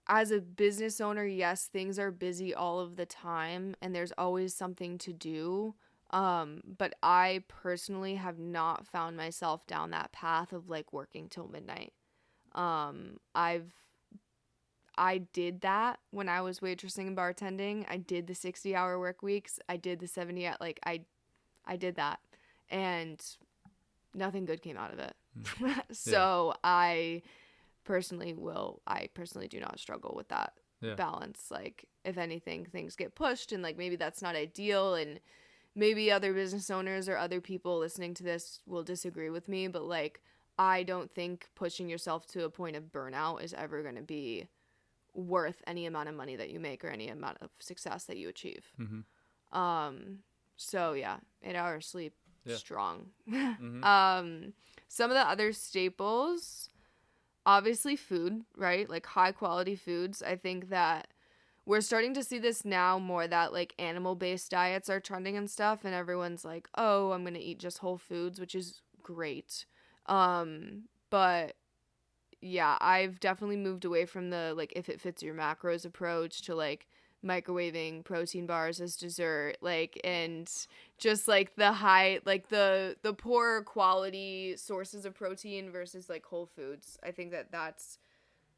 as a business owner, yes, things are busy all of the time and there's always something to do. But I personally have not found myself down that path of like working till midnight. I did that when I was waitressing and bartending. I did the 60-hour work weeks. I did the 70, like I did that, and nothing good came out of it. So I personally do not struggle with that balance. Like, if anything, things get pushed and like maybe that's not ideal, and maybe other business owners or other people listening to this will disagree with me, but like I don't think pushing yourself to a point of burnout is ever going to be worth any amount of money that you make or any amount of success that you achieve. So yeah, 8 hours sleep, strong. Some of the other staples, obviously food, right? Like high quality foods. I think that we're starting to see this now more, that like animal based diets are trending and stuff, and everyone's like, oh, I'm gonna eat just whole foods, which is great. But yeah, I've definitely moved away from the like if it fits your macros approach to like microwaving protein bars as dessert, like, and just like the high, like the poor quality sources of protein versus like whole foods. I think that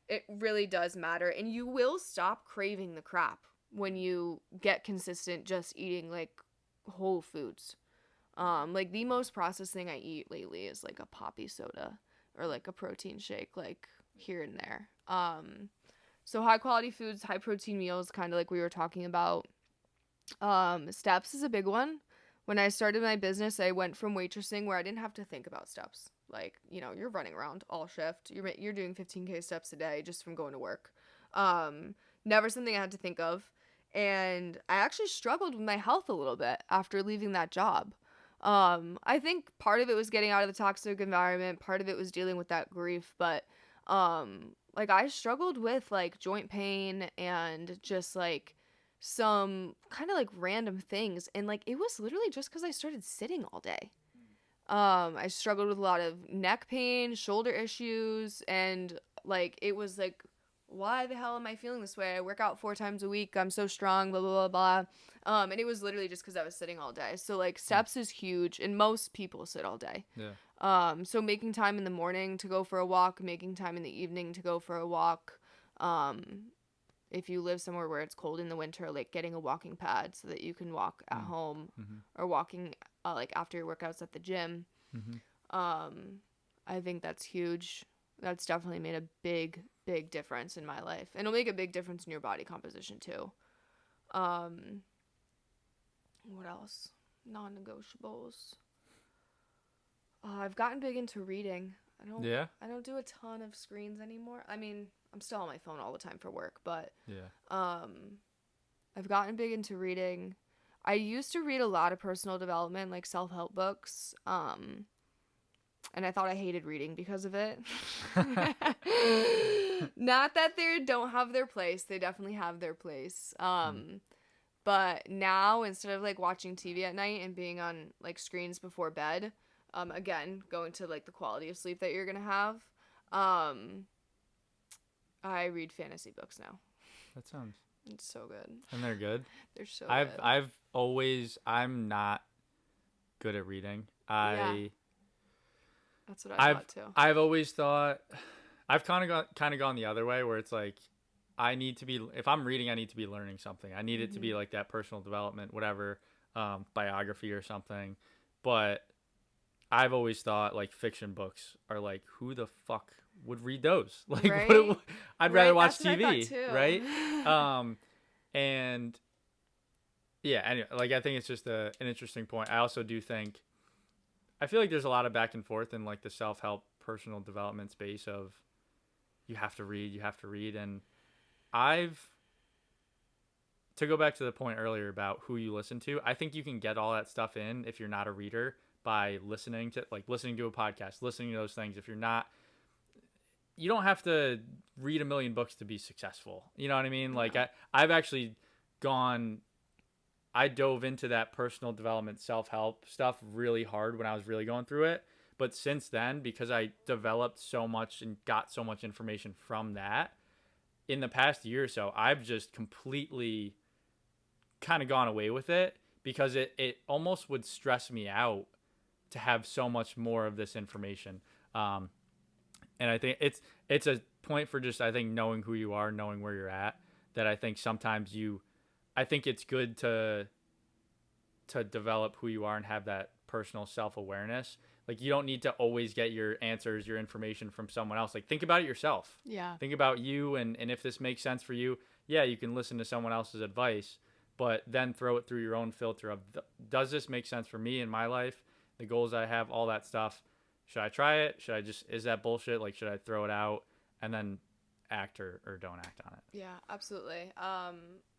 it really does matter, and you will stop craving the crap when you get consistent just eating like whole foods. Like the most processed thing I eat lately is like a poppy soda or like a protein shake, like here and there. So high quality foods, high protein meals, kind of like we were talking about. Steps is a big one. When I started my business, I went from waitressing where I didn't have to think about steps. Like, you know, you're running around all shift. You're doing 15K steps a day just from going to work. Never something I had to think of. And I actually struggled with my health a little bit after leaving that job. I think part of it was getting out of the toxic environment. Part of it was dealing with that grief. But, like, I struggled with, like, joint pain and just, like, some kind of, like, random things. And, like, it was literally just because I started sitting all day. I struggled with a lot of neck pain, shoulder issues, and, like, it was, like, why the hell am I feeling this way? I work out 4 times a week. I'm so strong, blah, blah, blah, blah. And it was literally just because I was sitting all day. So, like, steps is huge, and most people sit all day.
Yeah.
So making time in the morning to go for a walk, making time in the evening to go for a walk. If you live somewhere where it's cold in the winter, like getting a walking pad so that you can walk at home, or walking like after your workouts at the gym. I think that's huge. That's definitely made a big difference in my life, and it'll make a big difference in your body composition too. What else? Non-negotiables. I've gotten big into reading. I don't do a ton of screens anymore. I mean, I'm still on my phone all the time for work, but I've gotten big into reading. I used to read a lot of personal development, like self-help books. And I thought I hated reading because of it. Not that they don't have their place. They definitely have their place. But now, instead of like watching TV at night and being on like screens before bed, again, going to like the quality of sleep that you're going to have, I read fantasy books now.
That sounds...
It's so good.
And they're good?
They're so good.
I'm not good at reading.
That's what I thought too.
I've always thought, I've kind of gone the other way, where it's like, if I'm reading, I need to be learning something. I need it to be like that personal development, whatever, biography or something. But I've always thought like fiction books are like, who the fuck would read those? Like,
right?
I'd rather watch
That's
TV,
what I thought too.
Right? And yeah, anyway, like I think it's just an interesting point. I also do think, I feel like there's a lot of back and forth in like the self-help personal development space of you have to read. And to go back to the point earlier about who you listen to, I think you can get all that stuff in if you're not a reader by listening to a podcast, listening to those things. If you're not, you don't have to read a million books to be successful. You know what I mean?
Yeah.
Like I dove into that personal development, self-help stuff really hard when I was really going through it. But since then, because I developed so much and got so much information from that, in the past year or so, I've just completely kind of gone away with it, because it almost would stress me out to have so much more of this information. And I think it's a point for just, I think, knowing who you are, knowing where you're at, that I think sometimes I think it's good to develop who you are and have that personal self-awareness. Like, you don't need to always get your answers, your information from someone else. Like, think about it yourself.
Yeah.
Think about you, and if this makes sense for you, yeah, you can listen to someone else's advice. but then throw it through your own filter of, does this make sense for me in my life, the goals I have, all that stuff? Should I try it? Should I just, is that bullshit? Like, should I throw it out and then act or don't act on it?
Yeah, absolutely.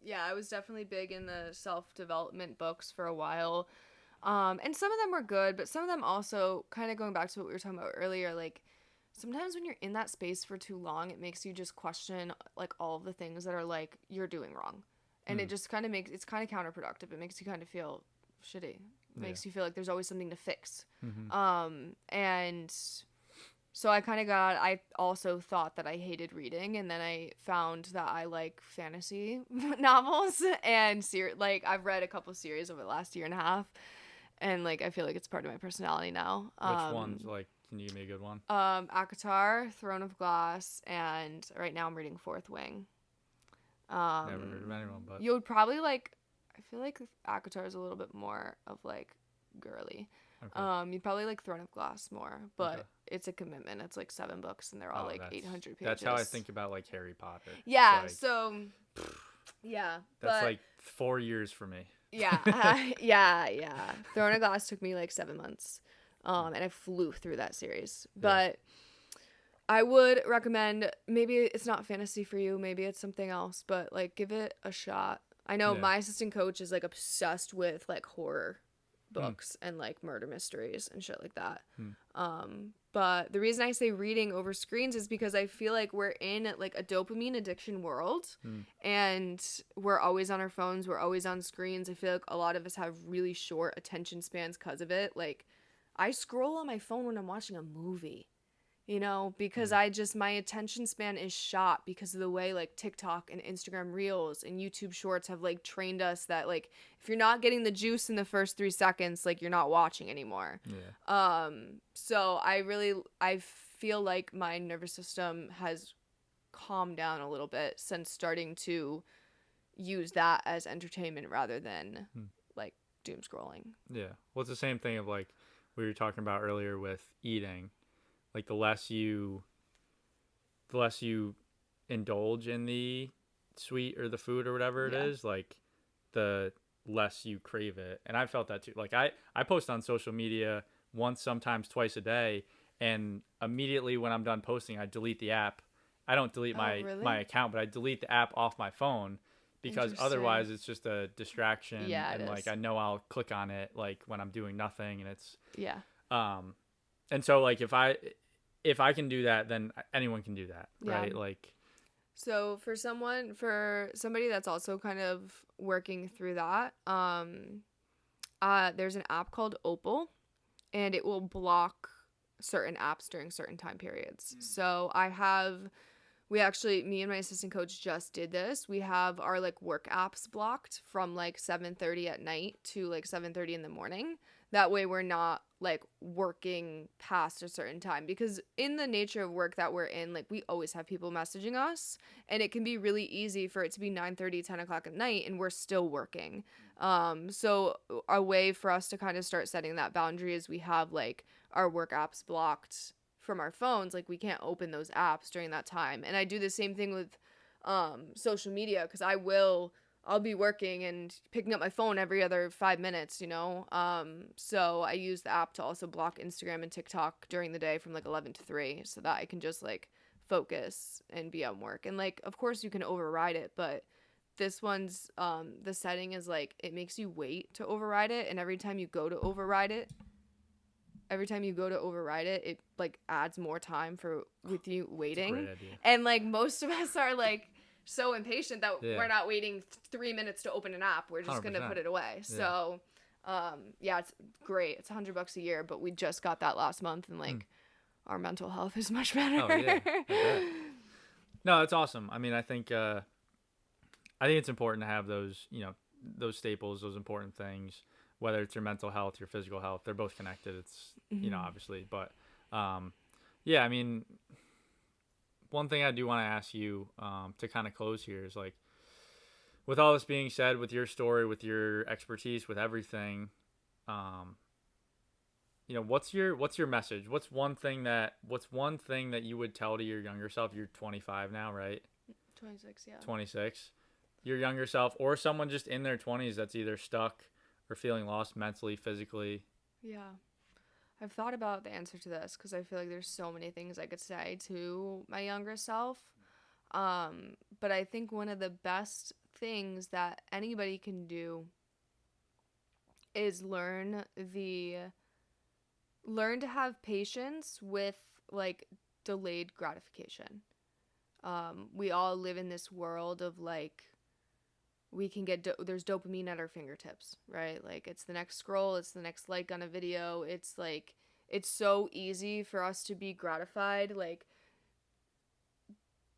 Yeah, I was definitely big in the self-development books for a while. And some of them were good, but some of them also, kind of going back to what we were talking about earlier, like, sometimes when you're in that space for too long, it makes you just question, like, all of the things that are, like, you're doing wrong. And it just kind of makes, it's kind of counterproductive. It makes you kind of feel shitty. It makes you feel like there's always something to fix. And so I also thought that I hated reading, and then I found that I like fantasy novels, and like, I've read a couple series over the last year and a half, and, like, I feel like it's part of my personality now.
Which ones, like, can you give me a good one?
ACOTAR, Throne of Glass, and right now I'm reading Fourth Wing.
Never heard of anyone, but
You would probably like, I feel like ACOTAR is a little bit more of, like, girly.
okay.
You'd probably like Throne of Glass more, but
Okay.
it's a commitment. It's like 7 books, and they're all like 800 pages.
That's how I think about, like, Harry Potter.
Yeah.
Like,
So, yeah.
that's like 4 years for me.
Yeah. Yeah. Throne of Glass took me like 7 months, and I flew through that series. But I would recommend, maybe it's not fantasy for you, maybe it's something else, but, like, give it a shot. I know my assistant coach is, like, obsessed with, like, horror books and, like, murder mysteries and shit like that. But the reason I say reading over screens is because I feel like we're in, like, a dopamine addiction world, and we're always on our phones, we're always on screens. I feel like a lot of us have really short attention spans because of it. Like, I scroll on my phone when I'm watching a movie, you know, because my attention span is shot because of the way, like, TikTok and Instagram Reels and YouTube Shorts have, like, trained us that, like, if you're not getting the juice in the first 3 seconds, like, you're not watching anymore. So I feel like my nervous system has calmed down a little bit since starting to use that as entertainment rather than like, doom scrolling.
Yeah. Well, it's the same thing of, like, we were talking about earlier with eating. Like, the less you indulge in the sweet or the food or whatever it is, like, the less you crave it. And I felt that too. Like, I post on social media once, sometimes twice a day, and immediately when I'm done posting, I delete the app. I don't delete my account, but I delete the app off my phone, because otherwise it's just a distraction. And like, I know I'll click on it, like, when I'm doing nothing, and it's and so, like, if I can do that, then anyone can do that, right? Like,
so for somebody that's also kind of working through that, there's an app called Opal, and it will block certain apps during certain time periods. So me and my assistant coach just did this. We have our, like, work apps blocked from, like, 7:30 at night to, like, 7:30 in the morning. That way we're not, like, working past a certain time, because in the nature of work that we're in, like, we always have people messaging us, and it can be really easy for it to be 9:30, 10 o'clock at night, and we're still working. So a way for us to kind of start setting that boundary is we have, like, our work apps blocked from our phones. Like, we can't open those apps during that time. And I do the same thing with social media, because I'll be working and picking up my phone every other 5 minutes, you know? So I use the app to also block Instagram and TikTok during the day from, like, 11 to 3, so that I can just, like, focus and be on work. And, like, of course you can override it, but this one's, the setting is, like, it makes you wait to override it, and every time you go to override it, it, like, adds more time with you waiting.
great idea.
And, like, most of us are, like, so impatient that we're not waiting 3 minutes to open an app. We're just
100%.
gonna put it away. So it's great. It's $100 a year, but we just got that last month, and, like, our mental health is much better.
Oh yeah, I bet. No, that's awesome. I mean, I think it's important to have those, you know, those staples, those important things, whether it's your mental health, your physical health. They're both connected. It's, you know, obviously, but yeah, I mean, one thing I do want to ask you to kind of close here is, like, with all this being said, with your story, with your expertise, with everything, you know, what's your message? What's one thing that you would tell to your younger self? You're 25 now, right?
26, yeah.
26. your younger self or someone just in their 20s that's either stuck or feeling lost mentally, physically?
Yeah. I've thought about the answer to this because I feel like there's so many things I could say to my younger self. But I think one of the best things that anybody can do is learn to have patience with like delayed gratification. We all live in this world of like we can get there's dopamine at our fingertips, right? Like it's the next scroll, it's the next like on a video. It's like it's so easy for us to be gratified, like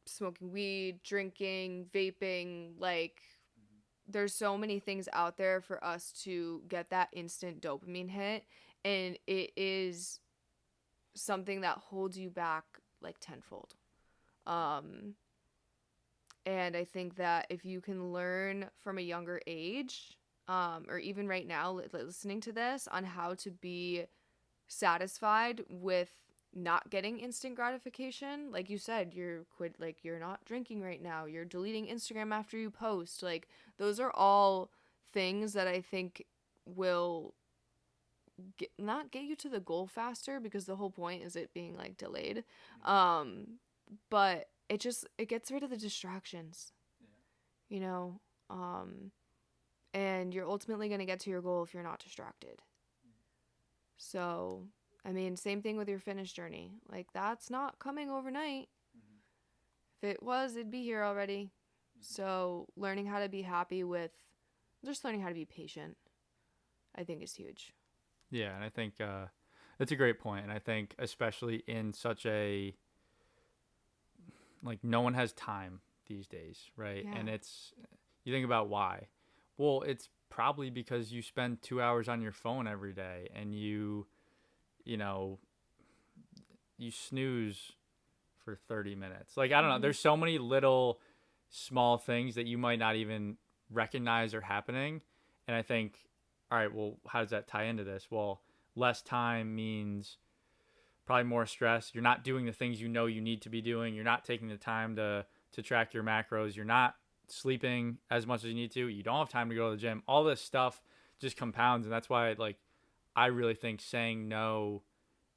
smoking weed, drinking, vaping, like there's so many things out there for us to get that instant dopamine hit, and it is something that holds you back like tenfold. And I think that if you can learn from a younger age, or even right now listening to this, on how to be satisfied with not getting instant gratification, like you said, you're not drinking right now, you're deleting Instagram after you post, like those are all things that I think will not get you to the goal faster, because the whole point is it being like delayed, but it gets rid of the distractions, you know, and you're ultimately going to get to your goal if you're not distracted. So I mean, same thing with your fitness journey. Like, that's not coming overnight. If it was, it'd be here already. So learning how to be happy with, just learning how to be patient, I think is huge.
Yeah, and I think that's a great point. And I think especially in such a, like, no one has time these days, right?
Yeah.
And you think about why. Well, it's probably because you spend 2 hours on your phone every day, and you snooze for 30 minutes. Like, I don't know. There's so many little small things that you might not even recognize are happening. And I think, all right, well, how does that tie into this? Well, less time means probably more stress. You're not doing the things you know you need to be doing. You're not taking the time to track your macros. You're not sleeping as much as you need to. You don't have time to go to the gym. All this stuff just compounds. And that's why, like, I really think saying no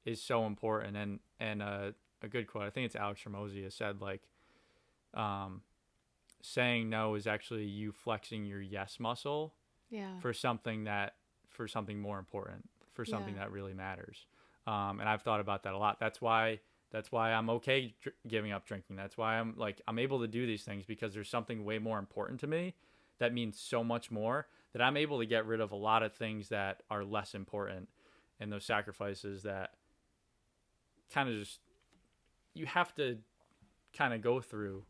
is so important. And a good quote, I think it's Alex Hormozy, has said, like, saying no is actually you flexing your yes muscle for something more important, for something that really matters. And I've thought about that a lot. That's why I'm okay giving up drinking. That's why I'm able to do these things, because there's something way more important to me that means so much more, that I'm able to get rid of a lot of things that are less important, and those sacrifices that kind of just you have to kind of go through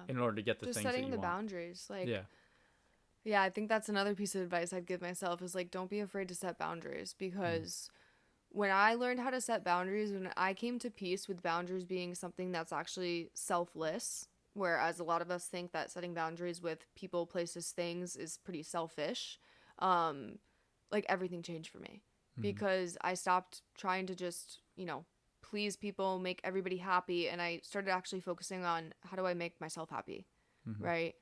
in order to get the
just
things that you
setting the
want.
boundaries, like I think that's another piece of advice I'd give myself, is like, don't be afraid to set boundaries, because when I learned how to set boundaries, when I came to peace with boundaries being something that's actually selfless, whereas a lot of us think that setting boundaries with people, places, things is pretty selfish, like everything changed for me, because I stopped trying to just, please people, make everybody happy, and I started actually focusing on how do I make myself happy, right?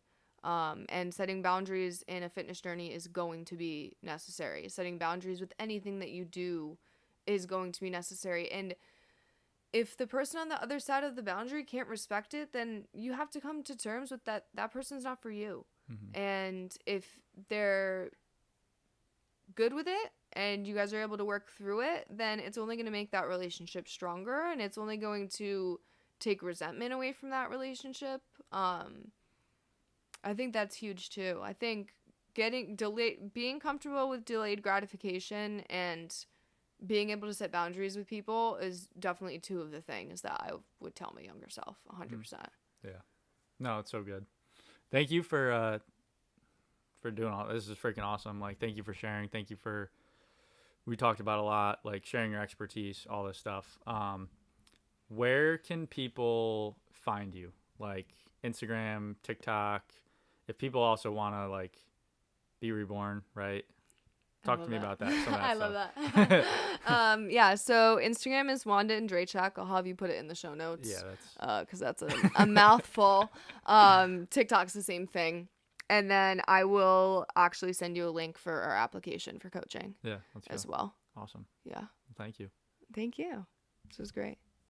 And setting boundaries in a fitness journey is going to be necessary. Setting boundaries with anything that you do is going to be necessary. And if the person on the other side of the boundary can't respect it, then you have to come to terms with that person's not for you. And if they're good with it and you guys are able to work through it, then it's only going to make that relationship stronger, and it's only going to take resentment away from that relationship. I think that's huge too. I think being comfortable with delayed gratification and being able to set boundaries with people is definitely two of the things that I would tell my younger self 100%.
Yeah. No, it's so good. Thank you for doing all this. Is freaking awesome. Like, thank you for sharing. Thank you for, we talked about a lot, like sharing your expertise, all this stuff. Where can people find you? Like Instagram, TikTok, if people also want to like be reborn, right? Talk to me about that. Some of that
I
stuff.
love that. So Instagram is Wanda and Draychak. I'll have you put it in the show notes.
Yeah,
because that's a mouthful. TikTok's the same thing. And then I will actually send you a link for our application for coaching
Yeah, let's go.
as well.
Awesome.
Yeah.
Thank you.
Thank you. This was great.